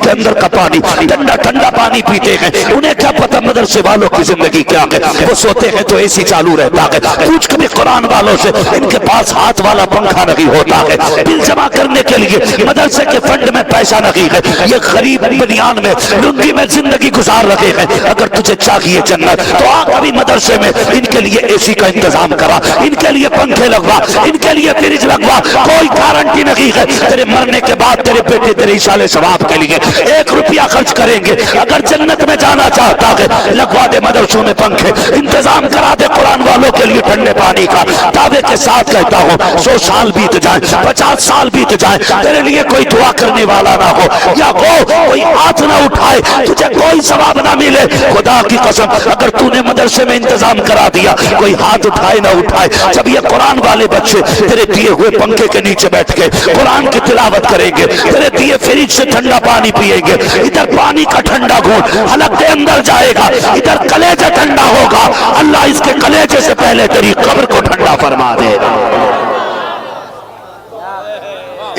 کے اندر کا پانی, ٹھنڈا ٹھنڈا پانی پیتے ہیں. انہیں کیا پتا مدرسے والوں کی زندگی کیا ہے. وہ سوتے ہیں تو اے سی چالو رہتا ہے. پوچھ کبھی قرآن والوں سے, ان کے پاس ہاتھ والا پنکھا نہیں ہوتا ہے, بل جمع کرنے کے لیے مدرسے کے فنڈ میں پیسہ نہیں ہے. یہ غریب بنیان میں لنگی میں زندگی گزار رہے ہیں. اگر تجھے چاہیے جنت تو آ کبھی مدرسے میں ان کے لیے اے سی کا انتظام کرا, ان کے لیے پنکھے لگوا, ان کے لیے فریج لگوا. کوئی گارنٹی نہیں ہے تیرے مرنے کے بعد تیرے بیٹے تیرے ایصال ثواب کے لیے 1 روپیہ خرچ کریں گے. اگر جنت میں جانا چاہتا ہے لگوا دے مدرسوں میں پنکھے, انتظام کرا دے قرآن والوں کے لیے ٹھنڈے پانی کا. دعوے کے ساتھ کہتا ہوں 100 سال بیت جائیں, 50 سال بیت جائیں, تیرے لیے کوئی دعا کرنے والا نہ ہو, یا کوئی ہاتھ نہ اٹھائے, تجھے کوئی ثواب نہ ملے. خدا کی قسم اگر تو نے مدرسے میں انتظام کرا دیا, کوئی ہاتھ اٹھائے نہ اٹھائے, جب یہ قرآن والے بچے تیرے دیے ہوئے پنکھے کے نیچے بیٹھ کے قرآن کی تلاوت کریں گے, تیرے دیے فریج سے ٹھنڈا پانی پیئیں گے, ادھر پانی کا ٹھنڈا گھونٹ حلق کے اندر جائے گا, ادھر کلیجہ ٹھنڈا ہوگا, اللہ اس کے کلیجے سے پہلے تیری قبر کو ٹھنڈا فرما دے گا.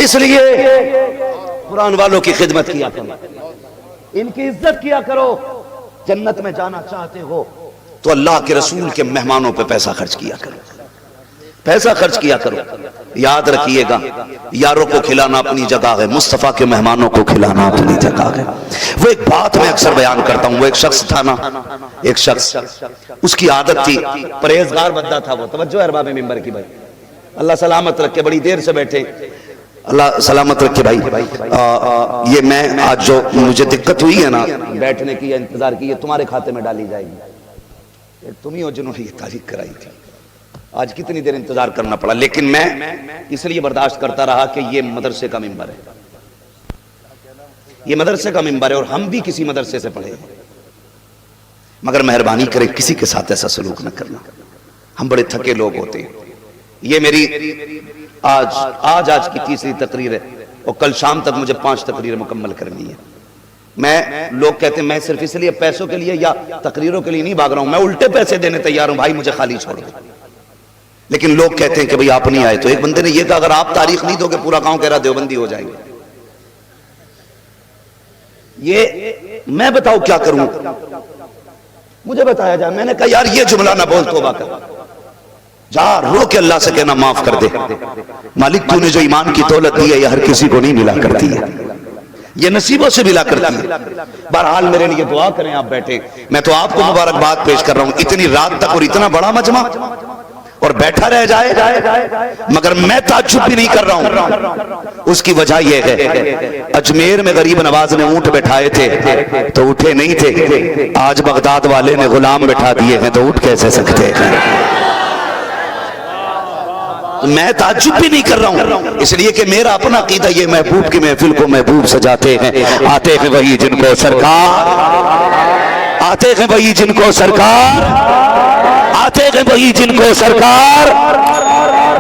اس لیے قرآن والوں کی خدمت کیا کرو, ان کی عزت کیا کرو. جنت میں جانا چاہتے ہو تو اللہ کے رسول کے مہمانوں پہ پیسہ خرچ کیا کرو, پیسہ خرچ کیا کرو. یاد رکھیے گا, یاروں کو کھلانا اپنی جگہ ہے, مصطفیٰ کے مہمانوں کو کھلانا اپنی جگہ ہے. وہ ایک بات میں اکثر بیان کرتا ہوں, وہ ایک شخص تھا نا, ایک شخص, اس کی عادت تھی, پرہیزگار بندہ تھا وہ. توجہ ہے ارباب ممبر کی بھائی, اللہ سلامت رکھے, بڑی دیر سے بیٹھے, اللہ سلامت رکھے بھائی. یہ میں آج جو مجھے دقت ہوئی ہے نا بیٹھنے کی یا انتظار کی, یہ تمہارے کھاتے میں ڈالی جائے گی. تم ہی ہو جنہوں نے یہ تاریخ کرائی تھی. آج کتنی دیر انتظار کرنا پڑا, لیکن میں اس لیے برداشت کرتا رہا کہ یہ مدرسے کا ممبر ہے. یہ مدرسے کا منبر ہے اور ہم بھی کسی مدرسے سے پڑھے ہیں، مگر مہربانی کرے کسی کے ساتھ ایسا سلوک نہ کرنا، ہم بڑے تھکے لوگ ہوتے ہیں۔ یہ میری آج کی تیسری تقریر ہے اور کل شام تک مجھے 5 تقریریں مکمل کرنی ہے۔ لوگ کہتے ہیں میں صرف اس لیے پیسوں کے لیے یا تقریروں کے لیے نہیں بھاگ رہا ہوں، میں الٹے پیسے دینے تیار ہوں، بھائی مجھے خالی چھوڑ دو۔ لیکن لوگ کہتے ہیں کہ بھئی آپ نہیں آئے، تو ایک بندے نے یہ کہا اگر آپ تاریخ نہیں دو گے پورا گاؤں کہہ رہا دیوبندی ہو جائیں گے۔ یہ میں بتاؤ کیا کروں، مجھے بتایا جائے۔ میں نے کہا یار یہ جملہ نہ بول، توبہ کر، جا رو کے اللہ سے کہنا معاف کر دے، مالک تو نے جو ایمان کی دولت دی ہے یہ ہر کسی کو نہیں ملا کرتی ہے، یہ نصیبوں سے ملا کرتی ہے۔ بہرحال میرے لیے دعا کریں، آپ بیٹھے، میں تو آپ کو مبارکباد پیش کر رہا ہوں، اتنی رات تک اور اتنا بڑا مجمع اور بیٹھا رہ جائے، مگر میں تعجب بھی نہیں کر رہا ہوں۔ اس کی وجہ یہ ہے اجمیر میں غریب نواز نے اونٹ بٹھائے تھے تو اٹھے نہیں تھے، آج بغداد والے نے غلام بٹھا دیے ہیں تو اٹھ کیسے سکتے ہیں؟ میں تعجب بھی نہیں کر رہا ہوں، اس لیے کہ میرا اپنا عقیدہ یہ محبوب کی محفل کو محبوب سجاتے ہیں، آتے ہیں وہی جن کو سرکار، آتے ہیں وہی جن کو سرکار، آتے ہیں وہی جن کو سرکار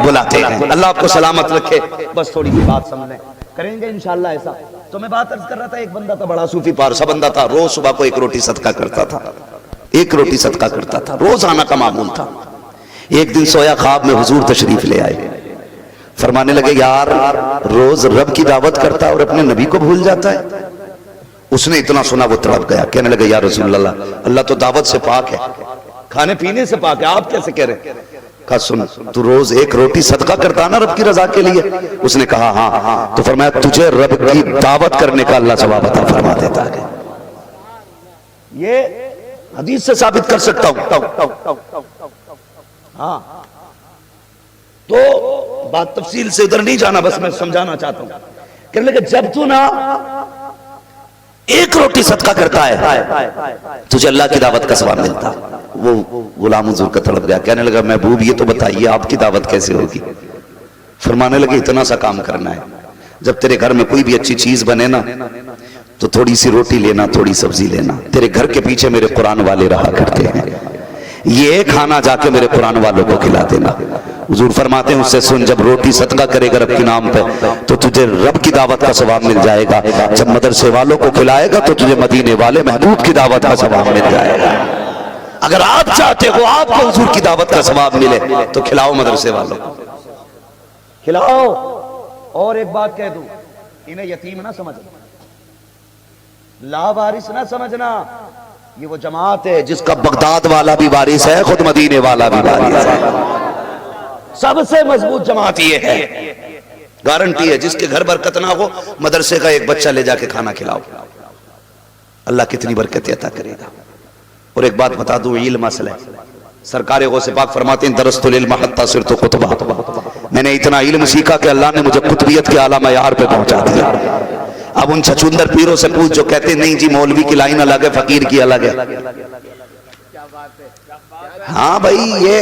بلاتے ہیں۔ اللہ آپ کو سلامت رکھے۔ بس تھوڑی سی بات سمجھیں، کریں گے انشاءاللہ ایسا۔ تو میں بات عرض کر رہا تھا، ایک بندہ تھا بڑا صوفی پارسا بندہ تھا، روز صبح کو 1 روٹی صدقہ کرتا تھا، 1 روٹی صدقہ کرتا تھا، روزانہ کا معمول تھا۔ ایک دن سویا خواب میں حضور تشریف لے آئے، فرمانے لگے یار روز رب کی دعوت کرتا اور اپنے نبی کو بھول جاتا ہے۔ اس نے اتنا سنا وہ تڑپ گیا، کہنے لگا یا رسول اللہ، اللہ تو دعوت سے پاک ہے، کھانے پینے سے پاک ہے، آپ کیسے کہہ رہے ہیں؟ کہا سن، تو روز 1 روٹی صدقہ کرتا نا رب کی رضا کے لیے؟ اس نے کہا ہاں۔ تو فرمایا تجھے رب کی دعوت کرنے کا اللہ ثواب عطا فرما دیتا ہے۔ یہ حدیث سے ثابت کر سکتا ہوں۔ ہاں تو بات تفصیل سے ادھر نہیں جانا، بس میں سمجھانا چاہتا ہوں کہ جب تو نا 1 روٹی صدقہ کرتا ہے تجھے اللہ کی دعوت کا ثواب ملتا۔ وہ غلام حضور کا تڑپ گیا، کہنے لگا محبوب یہ تو بتائیے آپ کی دعوت کیسے ہوگی؟ فرمانے لگے اتنا سا کام کرنا ہے، جب تیرے گھر میں کوئی بھی اچھی چیز بنے نا تو تھوڑی سی روٹی لینا، تھوڑی سبزی لینا، تیرے گھر کے پیچھے میرے قرآن والے رہا کرتے ہیں، یہ کھانا جا کے میرے قرآن والوں کو کھلا دینا۔ حضور فرماتے ہیں اس سے سن، جب روٹی صدقہ کرے گا رب کے نام پہ تو تجھے رب کی دعوت کا ثواب مل جائے گا، جب مدرسے والوں کو کھلائے گا تو تجھے مدینے والے محبوب کی دعوت کا ثواب مل جائے گا۔ اگر آپ چاہتے ہو آپ کو حضور کی دعوت کا ثواب ملے تو کھلاؤ مدرسے والوں کو، کھلاؤ۔ اور ایک بات کہہ دوں، انہیں یتیم نہ سمجھنا، لا وارث نہ سمجھنا، یہ وہ جماعت ہے جس کا بغداد والا بھی وارث ہے، خود مدینے والا بھی وارث ہے، سب سے مضبوط جماعت یہ ہے، گارنٹی ہے، جس کے گھر برکت نہ ہو مدرسے کا ایک بچہ لے جا کے کھانا کھلاؤ، اللہ کتنی برکت عطا کرے گا۔ اور ایک بات بتا دوں، علم اصل ہے، سرکار غوث پاک فرماتے ہیں درست العلم حتی صرت قطبہ، میں نے اتنا علم سیکھا کہ اللہ نے مجھے قطبیت کے اعلیٰ معیار پہ پہنچا دیا۔ اب ان چھچوندر پیروں سے پوچھ جو کہتے ہیں نہیں جی مولوی کی لائن الگ ہے فقیر کی الگ ہے، ہاں بھائی یہ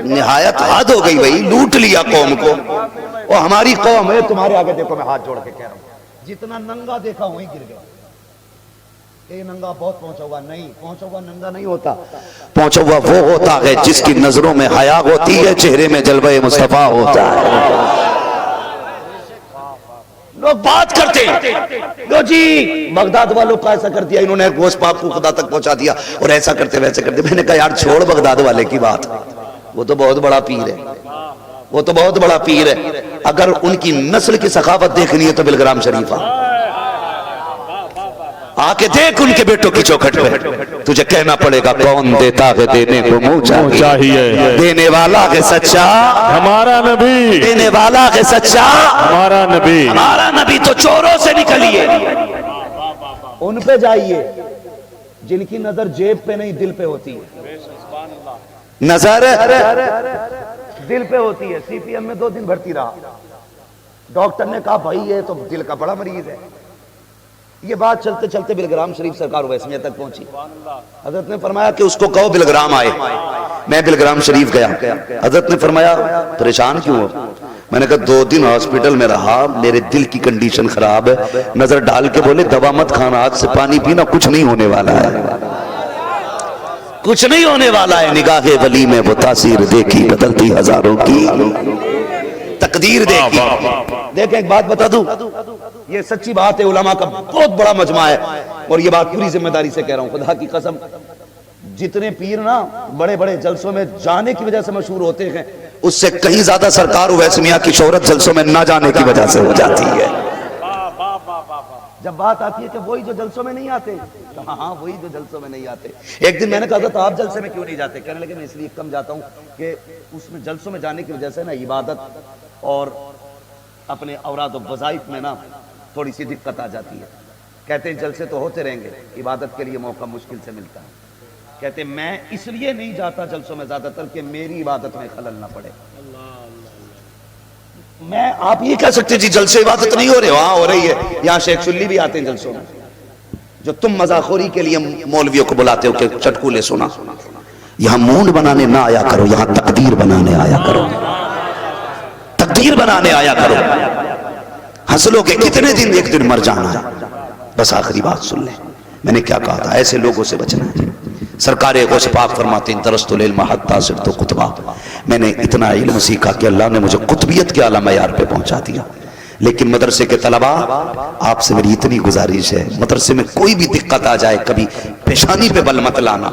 نہایت حد ہو گئی بھائی، لوٹ لیا قوم کو، اور ہماری قوم ہے، تمہارے آگے دیکھو میں ہاتھ جوڑ کے کہہ رہا ہوں، جتنا ننگا دیکھا وہیں گر گیا۔ اے ننگا بہت پہنچا ہوا نہیں، پہنچا ہوا ننگا نہیں ہوتا، پہنچا ہوا وہ ہوتا ہے جس کی نظروں میں حیا ہوتی ہے، چہرے میں جلوہ مصطفیٰ ہوتا ہے۔ لوگ بات کرتے ہیں لو جی بغداد والوں کا ایسا کر دیا، انہوں نے غوث پاک کو خدا تک پہنچا دیا اور ایسا کرتے ویسے کرتے۔ میں نے کہا یار چھوڑ بغداد والے کی بات، وہ تو بہت بڑا پیر ہے، وہ تو بہت بڑا پیر ہے، اگر ان کی نسل کی سخاوت دیکھنی ہے تو بلگرام شریف آ کے دیکھ ان کے بیٹوں کی چوکھٹ پہ، تجھے کہنا پڑے گا کون دیتا ہے دینے کو منہ چاہیے، دینے والا ہے سچا ہمارا نبی، دینے والا ہے سچا ہمارا نبی، ہمارا نبی تو چوروں سے نکلیے، ان پہ جائیے جن کی نظر جیب پہ نہیں دل پہ ہوتی ہے، نظر دل پہ ہوتی ہے۔ سی پی ایم میں 2 دن بھرتی رہا، ڈاکٹر نے کہا بھائی یہ تو دل کا بڑا مریض ہے، یہ بات چلتے چلتے بلگرام شریف سرکار ویسمیہ تک پہنچی، حضرت نے فرمایا کہ اس کو کہو بلگرام آئے، میں بلگرام شریف گیا، حضرت نے فرمایا پریشان کیوں ہو؟ میں نے کہا 2 دن ہاسپٹل میں رہا، میرے دل کی کنڈیشن خراب ہے۔ نظر ڈال کے بولے دوا مت کھانا، آج سے پانی پینا، کچھ نہیں ہونے والا ہے، کچھ نہیں ہونے والا ہے۔ نگاہ ولی میں وہ تاثیر دیکھی بدلتی ہزاروں کی تقدیر دیکھی۔ دیکھ ایک بات بتا دوں، یہ سچی بات ہے، علماء کا بہت بڑا مجمع ہے، اور یہ بات پوری ذمہ داری سے کہہ رہا ہوں، خدا کی قسم، جتنے پیر نا بڑے بڑے جلسوں میں جانے کی وجہ سے مشہور ہوتے ہیں، اس سے کہیں زیادہ سرکار اویس میاں کی شہرت جلسوں میں نہ جانے کی وجہ سے ہو جاتی ہے۔ جب بات آتی ہے کہ وہی جو جلسوں میں نہیں آتے، ہاں وہی جو جلسوں میں نہیں آتے۔ ایک دن میں نے کہا تھا آپ جلسے میں کیوں نہیں جاتے؟ کہنے لگے میں اس لیے کم جاتا ہوں کہ اس میں جلسوں میں جانے کی وجہ سے نا عبادت اور اپنے اوراد و وظائف میں نا تھوڑی سی دقت آ جاتی ہے۔ کہتے ہیں جلسے تو ہوتے رہیں گے، عبادت کے لیے موقع مشکل سے ملتا ہے۔ کہتے ہیں میں اس لیے نہیں جاتا جلسوں میں زیادہ تر کہ میری عبادت میں خلل نہ پڑے۔ میں آپ یہ کہہ سکتے جی جلسے عبادت نہیں ہو رہے، ہاں ہو رہی ہے، یہاں شیخ سلی بھی آتے ہیں جلسوں میں، جو تم مذاخوری کے لیے مولویوں کو بلاتے ہو کہ چٹکولے سنا، یہاں مونڈ بنانے نہ آیا کرو، یہاں تقدیر بنانے آیا کرو، تقدیر بنانے آیا کرو۔ ہنسلو کہ کتنے دن ایک دن مر جانا ہے۔ بس آخری بات سن لیں، میں نے کیا کہا تھا، ایسے لوگوں سے بچنا ہے۔ سرکار غوث پاک فرماتے ہیں درست العلم حتی صرت قطبہ، میں نے اتنا علم سیکھا کہ اللہ نے مجھے قطبیت کے اعلیٰ معیار پہ پہنچا دیا۔ لیکن مدرسے کے طلباء، آپ سے میری اتنی گزارش ہے، مدرسے میں کوئی بھی دقت آ جائے کبھی پیشانی پہ بل مت لانا،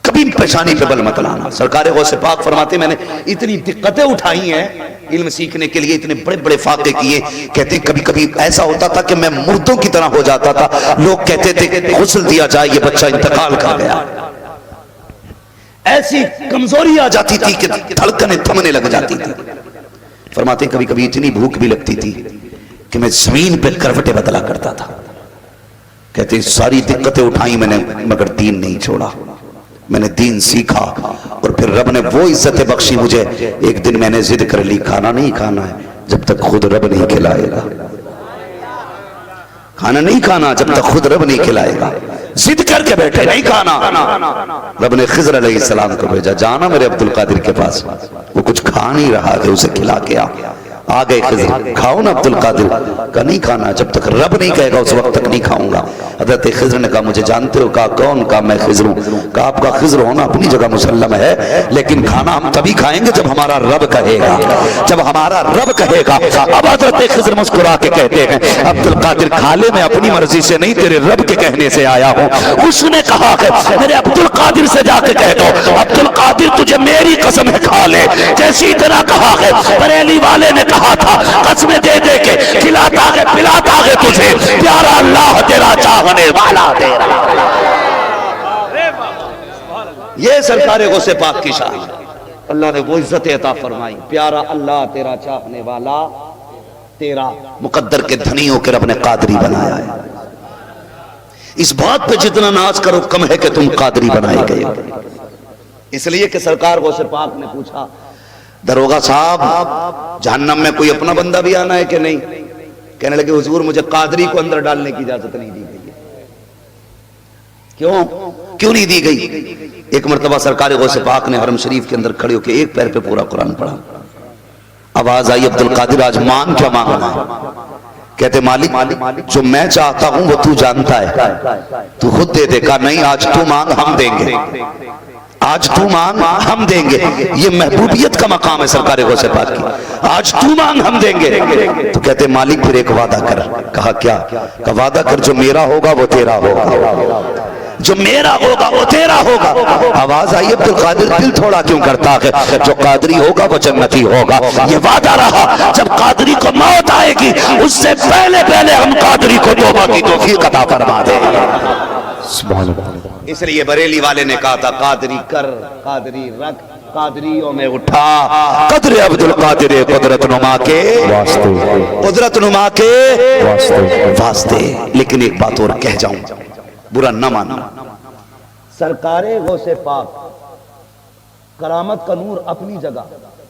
کبھی پیشانی پہ بل مت لانا۔ سرکار غوث پاک فرماتے ہیں میں نے اتنی دقتیں اٹھائی ہیں علم سیکھنے کے لیے، اتنے بڑے بڑے فاقے کیے، کہتے ہیں کبھی کبھی ایسا ہوتا تھا کہ میں مردوں کی طرح ہو جاتا تھا، لوگ کہتے تھے کہ غسل دیا جائے یہ بچہ انتقال کر گیا۔ ایسی کمزوری آ جاتی تھی کہ دھڑکنیں تھمنے لگ جاتی تھی۔ فرماتے ہیں کبھی کبھی اتنی بھوک بھی لگتی تھی کہ میں زمین پہ کروٹیں بدلا کرتا تھا۔ کہتے ہیں ساری دقتیں اٹھائی میں نے مگر دین نہیں چھوڑا، میں نے دین سیکھا، اور پھر رب نے وہ عزت بخشی مجھے۔ ایک دن میں نے ضد کر لی کھانا نہیں کھانا ہے جب تک خود رب نہیں کھلائے گا، کھانا نہیں کھانا جب تک خود رب نہیں کھلائے گا۔ ضد کر کے بیٹھے نہیں کھانا۔ رب نے خضر علیہ السلام کو بھیجا، جانا میرے عبدالقادر کے پاس، وہ کچھ کھا نہیں رہا کہ اسے کھلا کے آ گئے خضر، کھاؤ نا عبدالقادر، کہا نہیں کھانا جب تک رب نہیں کہے گا اس وقت تک نہیں کھاؤں گا۔ حضرت خضر نے کہا مجھے جانتے ہو؟ کہا کون؟ کہا میں خضر ہوں۔ کہا آپ کا خضر ہونا اپنی جگہ مسلم ہے، لیکن کھانا ہم تبھی کھائیں گے جب ہمارا رب کہے گا، جب ہمارا رب کہے گا۔ اب حضرت خضر مسکرا کے کہتے ہیں عبدالقادر کھا لے، میں اپنی مرضی سے نہیں تیرے رب کے کہنے سے آیا ہوں۔ اس نے کہا کہ میرے عبدالقادر سے جا کے کہہ دو عبدالقادر تجھے میری قسم ہے کھا لے، جیسی طرح کہا ہے بریلی والے نے کہا تھا قسمیں دے دے کے کھلاتا ہے پلاتا ہے تجھے پیارا اللہ تیرا چاہنے والا تیرا۔ یہ سرکار غوث پاک کی شان، اللہ نے وہ عزت عطا فرمائی، پیارا اللہ تیرا چاہنے والا تیرا۔ مقدر کے دھنی ہو کے رب نے قادری بنایا ہے۔ اس بات پہ جتنا ناز کرو کم ہے کہ تم قادری بنائے گئے۔ اس لیے کہ سرکار غوث پاک نے پوچھا دروغہ صاحب جہنم میں کوئی اپنا بندہ بھی آنا ہے کہ نہیں؟ کہنے لگے حضور مجھے قادری کو اندر ڈالنے کی اجازت نہیں دی گئی ہے۔ کیوں نہیں دی گئی؟ ایک مرتبہ سرکار غوث پاک نے حرم شریف کے اندر کھڑے ہو کے ایک پیر پہ پورا قرآن پڑھا، آواز آئی عبدالقادر آج مانگ کیا مانگنا ہے؟ کہتے مالک جو میں چاہتا ہوں وہ تو جانتا ہے، تو خود دے دے۔ کہا نہیں آج تو مانگ ہم دیں گے، آج تو مانگ ہم دیں گے۔ یہ محبوبیت کا مقام ہے سرکار غوث پاک کی، آج تو مانگ ہم دیں گے۔ تو کہتے مالک پھر ایک وعدہ کر۔ کہا کیا؟ کہ وعدہ کر جو میرا ہوگا وہ تیرا ہوگا، جو میرا ہوگا وہ تیرا ہوگا۔ آواز آئی عبدالقادر دل تھوڑا کیوں کرتا ہے؟ جو قادری ہوگا وہ جنتی ہوگا۔ یہ وعدہ رہا جب قادری کو موت آئے گی اس سے پہلے پہلے ہم قادری کو توبہ کی توفیق عطا فرما دیں۔ سبحان اللہ۔ اس لیے بریلی والے نے کہا تھا قادری کر قادری رکھ قادریوں میں اٹھا، قدر عبدالقادر قدرت نما کے واسطے، قدرت نما کے واسطے، واسطے۔ لیکن ایک بات اور کہہ جاؤں، برا نہ ماننا، سرکار غوث پاک کرامت کا نور اپنی جگہ،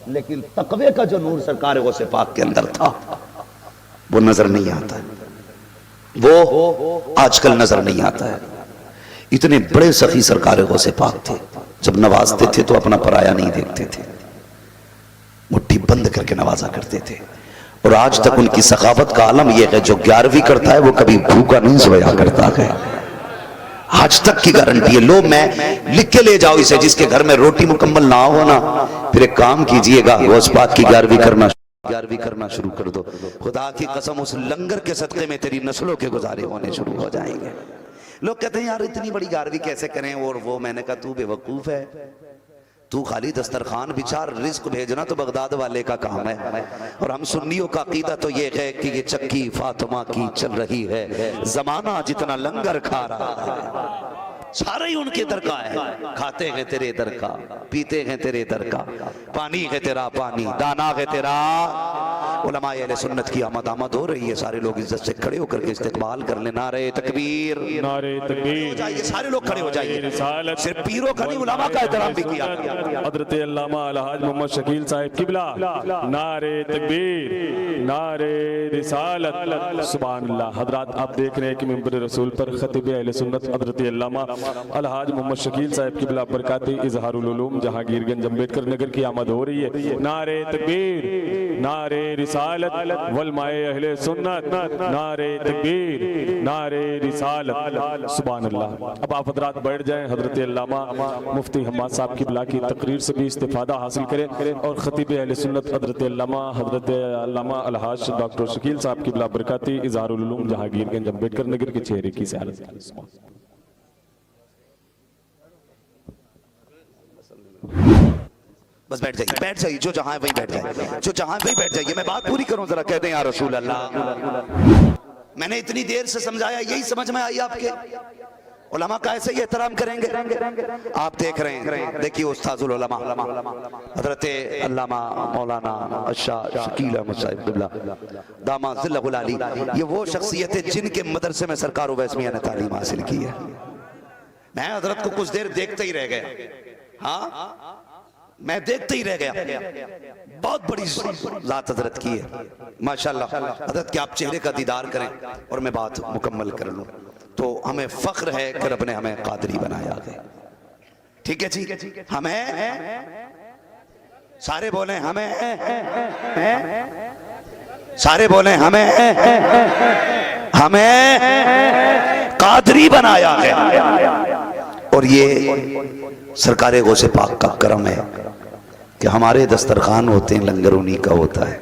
لیکن تقوی کا جو نور سرکار غوث پاک کے اندر تھا وہ نظر نہیں آتا ہے، وہ آج کل نظر نہیں آتا ہے۔ اتنے بڑے سخی سرکار غوث پاک تھے، جب نوازتے تھے تو اپنا پرایا نہیں دیکھتے تھے، مٹھی بند کر کے نوازا کرتے تھے. اور آج تک ان کی سخاوت کا عالم یہ ہے جو 11ویں کرتا ہے وہ کبھی بھوکا نہیں سویا کرتا ہے. آج تک کی گارنٹی ہے. لو میں لکھ کے لے جاؤ اسے، جس کے گھر میں روٹی مکمل نہ ہو نا، پھر ایک کام کیجئے گا، غوث پاک کی 11ویں کرنا شروع کر دو. خدا کی قسم اس لنگر کے صدقے میں تیری نسلوں کے گزارے ہونے شروع ہو جائیں گے. لوگ کہتے ہیں یار اتنی بڑی 11ویں کیسے کریں، اور وہ میں نے کہا تو بے وقوف ہے. تو خالی دسترخوان بچھا، رزق بھیجنا تو بغداد والے کا کام ہے. اور ہم سنیوں کا عقیدہ تو یہ ہے کہ یہ چکی فاطمہ کی چل رہی ہے، زمانہ جتنا لنگر کھا رہا ہے سارے ہی ان کے در کا ہے. کھاتے ہیں تیرے در کا، پیتے ہیں تیرے در کا، پانی ہے تیرا پانی، دانا ہے تیرا. علماء اہل سنت کی آمد ہو رہی ہے. سارے لوگ عزت سے کھڑے ہو کر کے استقبال کر لیں. نعرہ تکبیر، نعرہ تکبیر. سارے لوگ کھڑے ہو جائیے. صرف پیروں کا نہیں، علماء کا احترام بھی کیا. حضرت علامہ الحاج محمد شکیل صاحب قبلہ، نعرہ تکبیر، نعرہ رسالت. سبحان اللہ. حضرات آپ دیکھ رہے ہیں کہ منبر رسول پر خطیب اہل سنت حضرت علامہ الحاج محمد شکیل صاحب قبلہ برکاتی اظہار العلوم جہانگیر گنج امبیڈکر نگر کی آمد ہو رہی ہے. نعرہ تکبیر، نعرہ رسالت والماء اہل سنت، نعرہ تکبیر، نعرہ رسالت. سبحان اللہ. اب آپ حضرات بیٹھ جائیں. حضرت علامہ مفتی حماد صاحب قبلہ کی تقریر سے بھی استفادہ حاصل کریں اور خطیب اہل سنت حضرت علامہ الحاج ڈاکٹر شکیل صاحب قبلہ برکاتی اظہار العلوم جہانگیر گنج امبیڈکر نگر کے چہرے کی زیارت کریں. بس بیٹھ جائیے، جو جہاں ہے وہیں بیٹھ جائیے، جو جہاں ہے وہیں بیٹھ جائیے. میں بات پوری کروں ذرا. کہہ دیں یا رسول اللہ. میں نے اتنی دیر سے سمجھایا، یہی سمجھ میں آئی آپ کے؟ علماء کا ایسے ہی احترام کریں گے. آپ دیکھ رہے ہیں، دیکھیے استاذ العلماء حضرت علامہ مولانا الشاہ شکیل احمد صاحب قبلہ داماد ظلہ العالی. یہ وہ شخصیت ہے جن کے مدرسے میں سرکار اویس میاں نے تعلیم حاصل کی ہے. میں حضرت کو کچھ دیر دیکھتے ہی رہ گیا. ہاں میں دیکھتے ہی رہ گیا. بہت بڑی ذات حضرت کی ہے ماشاءاللہ. حضرت کے آپ چہرے کا دیدار کریں اور میں بات مکمل کر لوں. تو ہمیں فخر ہے کہ رب نے ہمیں قادری بنایا ہے. ٹھیک ہے جی. ہمیں سارے بولیں، ہمیں سارے بولیں، ہمیں قادری بنایا ہے. اور یہ سرکار غوث پاک کا کرم ہے کہ ہمارے دسترخوان ہوتے ہیں، لنگر انہی کا ہوتا ہے،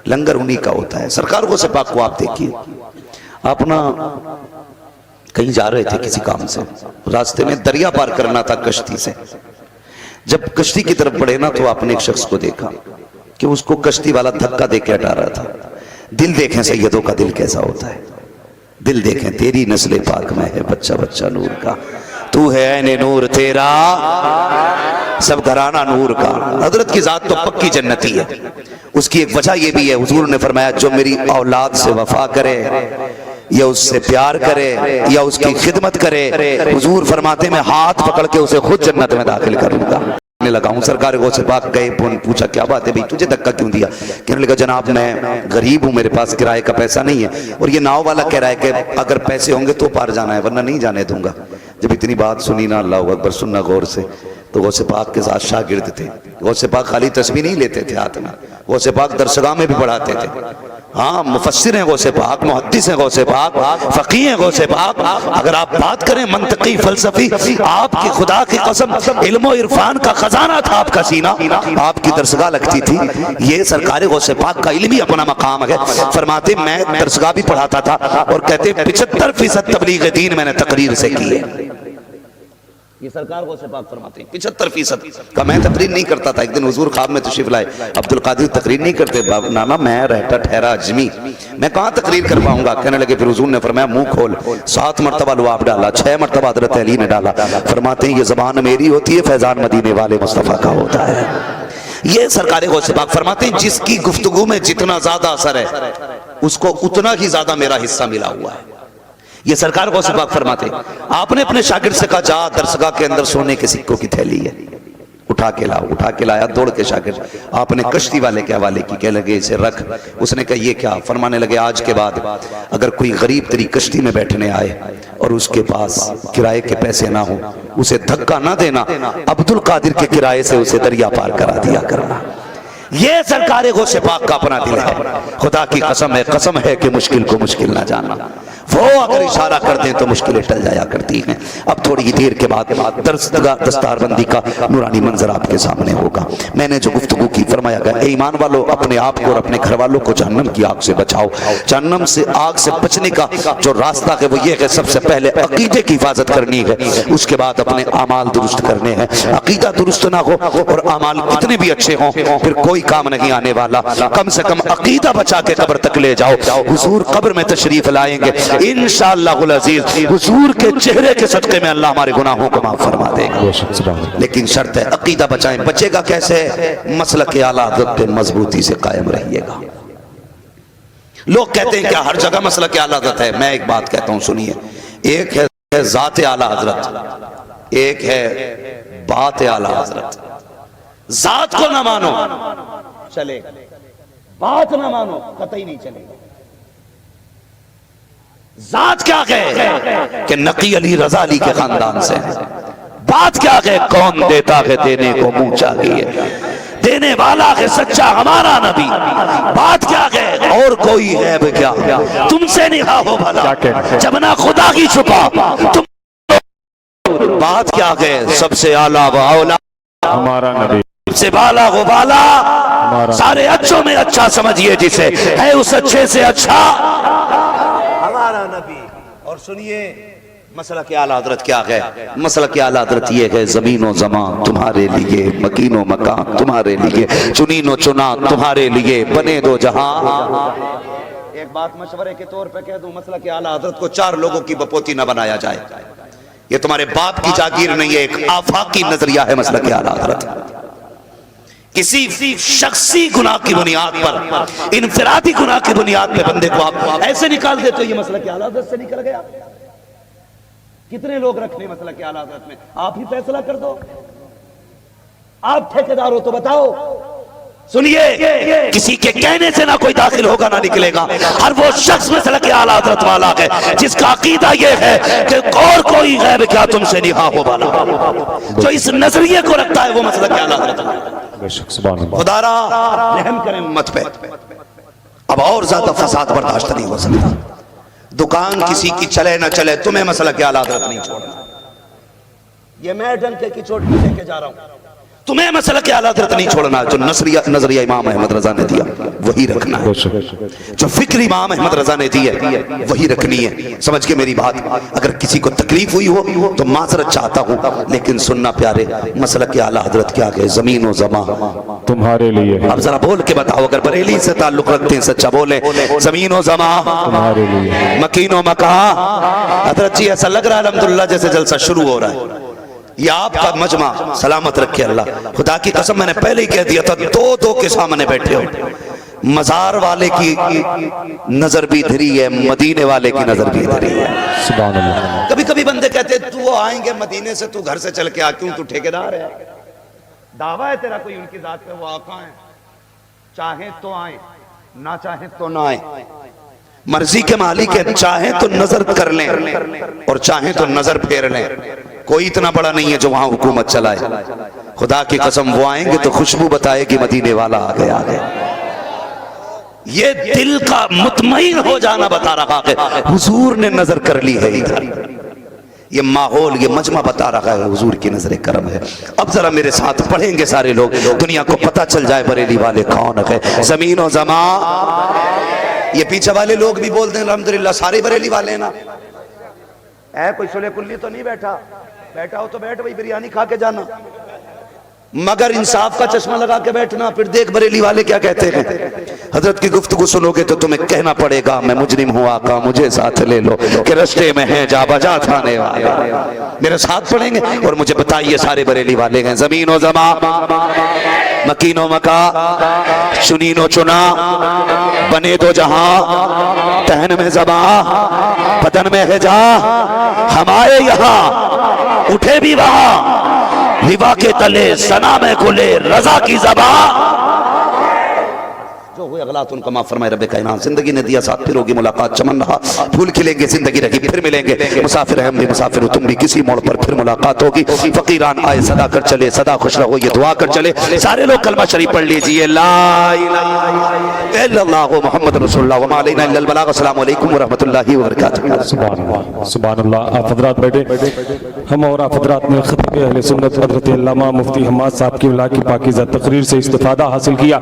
لنگر انہی کا ہوتا ہے. سرکار غوث پاک کو آپ دیکھیے، آپ نا کہیں جا رہے تھے کسی کام سے، راستے میں دریا پار کرنا تھا کشتی سے. جب کشتی کی طرف بڑھے نا تو آپ نے ایک شخص کو دیکھا کہ اس کو کشتی والا دھکا دے کے ہٹا رہا تھا. دل دیکھیں سیدوں کا دل کیسا ہوتا ہے. دل دیکھیں، تیری نسل پاک میں ہے بچہ بچہ نور کا، تو ہے عین نور تیرا سب گھرانہ نور کا. حضرت کی ذات تو پکی جنتی ہے. اس کی ایک وجہ یہ بھی ہے، حضور نے فرمایا جو میری اولاد سے وفا کرے یا اس سے پیار کرے یا اس کی خدمت کرے، حضور فرماتے میں ہاتھ پکڑ کے اسے خود جنت میں داخل کروں گا. لگا ہوں. سرکار غوث پاک گئے، پوچھا کیا بات ہے بھئی تجھے دھکا کیوں دیا؟ کہنے لگا جناب میں غریب ہوں، میرے پاس کرائے کا پیسہ نہیں ہے، اور یہ ناؤ والا کہہ رہا ہے کہ اگر پیسے ہوں گے تو پار جانا ہے ورنہ نہیں جانے دوں گا. جب اتنی بات سنی نا، اللہ اکبر، سننا غور سے، تو غوث پاک کے ساتھ شاگرد تھے. غوث پاک خالی تسبیح نہیں لیتے تھے ہاتھ میں، غوث پاک درسگاہ میں بھی پڑھاتے تھے. ہاں مفسر ہیں غوث پاک، محدث ہیں غوث پاک، فقیہ ہیں غوث پاک. اگر آپ بات کریں منطقی فلسفی، آپ کی خدا کی قسم علم و عرفان کا خزانہ تھا آپ کا سینہ، آپ کی درسگاہ لگتی تھی. یہ سرکار غوث پاک کا علمی اپنا مقام ہے. فرماتے میں درسگاہ بھی پڑھاتا تھا اور کہتے 75% تبلیغ دین میں نے تقریر سے کی ہے. یہ سرکار غوث پاک فرماتے ہیں 75% کا. میں تقریر نہیں کرتا تھا. ایک دن حضور خواب میں تشریف لائے، عبدالقادر تقریر نہیں کرتے نانا، میں رہتا ٹھہرا اجمی، میں کہاں تقریر کر پاؤں گا؟ کہنے لگے پھر حضور نے فرمایا منہ کھول. 7 مرتبہ لعاب ڈالا، 6 مرتبہ حضرت علی نے ڈالا. فرماتے ہیں یہ زبان میری ہوتی ہے، فیضان مدینے والے مصطفیٰ کا ہوتا ہے. یہ سرکار غوث پاک فرماتے ہیں جس کی گفتگو میں جتنا زیادہ اثر ہے اس کو اتنا ہی زیادہ میرا حصہ ملا ہوا ہے. یہ سرکار غوث پاک فرماتے ہیں. آپ نے اپنے شاگرد سے کہا جا درسگاہ کے اندر سونے کے سکوں کی تھیلی ہے، اٹھا کے لایا دوڑ کے شاگرد آپ نے کشتی والے کے حوالے کی، کہنے لگے اسے رکھ. اس نے کہا یہ کیا؟ فرمانے لگے آج کے بعد اگر کوئی غریب تیری کشتی میں بیٹھنے آئے اور اس کے پاس کرائے کے پیسے نہ ہوں، اسے دھکا نہ دینا، عبد القادر کے کرائے سے اسے دریا پار کرا دیا کرنا. یہ سرکار غوث پاک کا اپنا دل ہے. خدا کی قسم ہے کہ مشکل کو مشکل نہ جاننا. وہ اگر اشارہ کر دیں تو مشکلیں ٹل جایا کرتی ہیں. اب تھوڑی دیر کے بعد دستار بندی کا نورانی منظر آپ کے سامنے ہوگا. میں نے جو گفتگو کی فرمایا گیا اے ایمان والو اپنے آپ کو اور اپنے گھر والوں کو جہنم کی آگ سے بچاؤ. جہنم سے آگ سے بچنے کا جو راستہ ہے وہ یہ ہے سب سے پہلے عقیدے کی حفاظت کرنی ہے، اس کے بعد اپنے اعمال درست کرنے ہیں. عقیدہ درست نہ ہو اور اعمال کتنے بھی اچھے ہوں پھر کوئی کام نہیں آنے والا. کم سے کم عقیدہ بچا کے قبر تک لے جاؤ. حضور قبر میں تشریف لائیں گے انشاءاللہ العزیز. حضور کے چہرے کے صدقے میں اللہ ہمارے گناہوں کو معاف فرما دے گا. لیکن شرط ہے عقیدہ بچائیں. بچے گا کیسے؟ مسلک اعلیٰ حضرت پہ مضبوطی سے قائم رہیے گا. لوگ کہتے ہیں کہ ہر جگہ مسلک اعلیٰ حضرت ہے. میں ایک بات کہتا ہوں سنیے. ایک ہے ذات اعلیٰ حضرت، ایک ہے بات اعلیٰ حضرت. ذات کو نہ مانو چلے گا، بات نہ مانو قطعی نہیں چلے گا. ذات کیا کہے کہ نقی علی رضا علی کے خاندان سے، بات کیا کہے کون دیتا ہے دینے کو منہ چاہیے، دینے والا ہے سچا ہمارا نبی. بات کیا کہے اور کوئی ہے کیا تم سے نہا ہو بھلا جب نہ خدا کی چھپا تم. بات کیا کہے سب سے اعلیٰ و اولا ہمارا نبی، سے بالا و بالا سارے اچھوں میں اچھا سمجھیے جسے ہے اس اچھے سے اچھا ہمارا نبی. اور سنیے مسلک اعلیٰ حضرت کیا ہے؟ مسلک اعلیٰ حضرت یہ ہے زمین و زمان تمہارے لیے، مکین و مکان تمہارے لیے، چنین و چنا تمہارے لیے، بنے دو جہاں. ایک بات مشورے کے طور پہ کہہ دوں، مسلک اعلیٰ حضرت کو 4 لوگوں کی بپوتی نہ بنایا جائے. یہ تمہارے باپ کی جاگیر نہیں ہے، ایک آفاقی نظریہ ہے مسلک اعلیٰ حضرت. کسی شخصی گناہ کی بنیاد پر، انفرادی گناہ کی بنیاد پہ بندے کو آپ ایسے نکال دیتے ہو یہ مسلک اعلیٰ حضرت سے نکل گیا. کتنے لوگ رکھنے مسلک اعلیٰ حضرت میں؟ آپ ہی فیصلہ کر دو. آپ ٹھیکیدار ہو تو بتاؤ. سنیے کسی کے کہنے سے نہ کوئی داخل ہوگا نہ نکلے گا. ہر وہ شخص مسلک اعلیٰ حضرت والا ہے جس کا عقیدہ یہ ہے کہ اور کوئی غیب کیا تم سے نہا ہو بالا. جو اس نظریے کو رکھتا ہے وہ مسلک اعلیٰ حضرت ہے. خدا را رحم کریں امت پہ. اب اور زیادہ فساد برداشت نہیں ہو سکتا. دکان کسی کی چلے نہ چلے تمہیں مسلک اعلیٰ حضرت نہیں چھوڑنا. یہ میں ڈنکے کی چوٹ لے کے جا رہا ہوں، تمہیں مسلک اعلیٰ حضرت نہیں چھوڑنا. جو نظریہ امام احمد رضا نے دیا وہی رکھنا ہے. جو فکر امام احمد رضا نے دی ہے وہی رکھنی ہے. سمجھ کے میری بات. اگر کسی کو تکلیف ہوئی ہو تو معذرت چاہتا ہوں، لیکن سننا پیارے مسلک اعلیٰ حضرت کیا کہ زمین و زمان تمہارے لیے. اب ذرا بول کے بتاؤ، اگر بریلی سے تعلق رکھتے ہیں سچا بولے. زمین و زمان تمہارے لیے، مکین و مکان. حضرت جی ایسا لگ رہا ہے الحمدللہ جیسے جلسہ شروع ہو رہا ہے. یہ آپ کا مجمع سلامت رکھے اللہ. خدا کی قسم میں نے پہلے ہی کہہ دیا تھا، دو کے سامنے بیٹھے ہو. مزار والے کی نظر بھی دھری ہے، مدینے والے کی نظر بھی دھری ہے. سبحان اللہ. کبھی کبھی بندے کہتے ہیں تو آئیں گے مدینے سے، تو گھر سے چل کے آ کیوں؟ تو ٹھیکیدار ہے. دعویٰ ہے تیرا کوئی ان کی ذات پہ، وہ آقا ہیں. چاہیں تو آئیں، نہ چاہیں تو نہ آئیں. مرضی کے مالک ہیں، چاہیں تو نظر کر لیں اور چاہیں تو نظر پھیر لیں. کوئی اتنا بڑا نہیں ہے جو وہاں حکومت چلائے. خدا کی قسم وہ آئیں گے تو خوشبو بتائے گی مدینے والا آگے آگے. یہ دل کا مطمئن ہو جانا بتا رہا ہے حضور نے نظر کر لی ہے ادھر. یہ ماحول، یہ مجمع بتا رہا ہے حضور کی نظر کرم ہے. اب ذرا میرے ساتھ پڑھیں گے سارے لوگ، دنیا کو پتہ چل جائے بریلی والے کون ہے. زمین و زمان. یہ پیچھے والے لوگ بھی بول دیں الحمدللہ سارے بریلی والے ہیں نا. اے کوئی سلے کلی تو نہیں بیٹھا؟ بیٹھا ہو تو بیٹھ بھائی، بریانی کھا کے جانا. مگر انصاف کا چشمہ لگا کے بیٹھنا. پھر دیکھ بریلی والے کیا کہتے ہیں. حضرت کی گفتگو سنو گے تو تمہیں کہنا پڑے گا میں مجرم ہوں آقا مجھے ساتھ لے لو، کہ رشتے میں ہیں جا بجا تھانے والے. میرے ساتھ پڑھیں گے اور مجھے بتائیے سارے بریلی والے ہیں. زمین و زمان مکین و مکا چنین و چنا بنے دو جہاں تہن میں زباں بدن میں ہے جہاں ہمارے یہاں اٹھے بھی وہاں لوا کے تلے ثنا میں کھلے رضا کی زبان جو ہوئے اغلاط ان کا معاف فرمائے رب کائنات زندگی نے دیا ساتھ پھر ہوگی ملاقات چمن رہا پھول کھلیں گے زندگی رہی پھر ملیں گے مسافر ہم بھی مسافر ہو تم بھی کسی موڑ پر پھر ملاقات ہوگی فقیران آئے صدا کر چلے صدا خوش رہو یہ دعا کر چلے سارے لوگ کلمہ شریف پڑھ لیجئے لا الہ الا اللہ محمد رسول اللہ وما علینا الا البلاغ السلام علیکم ورحمۃ اللہ وبرکاتہ سبحان اللہ سبحان اللہ آپ حضرات بیٹھے ہم اور آپ حضرات نے خطیب اہل سنت حضرت علامہ مفتی حماد صاحب کی کی پاکیزہ تقریر سے استفادہ حاصل کیا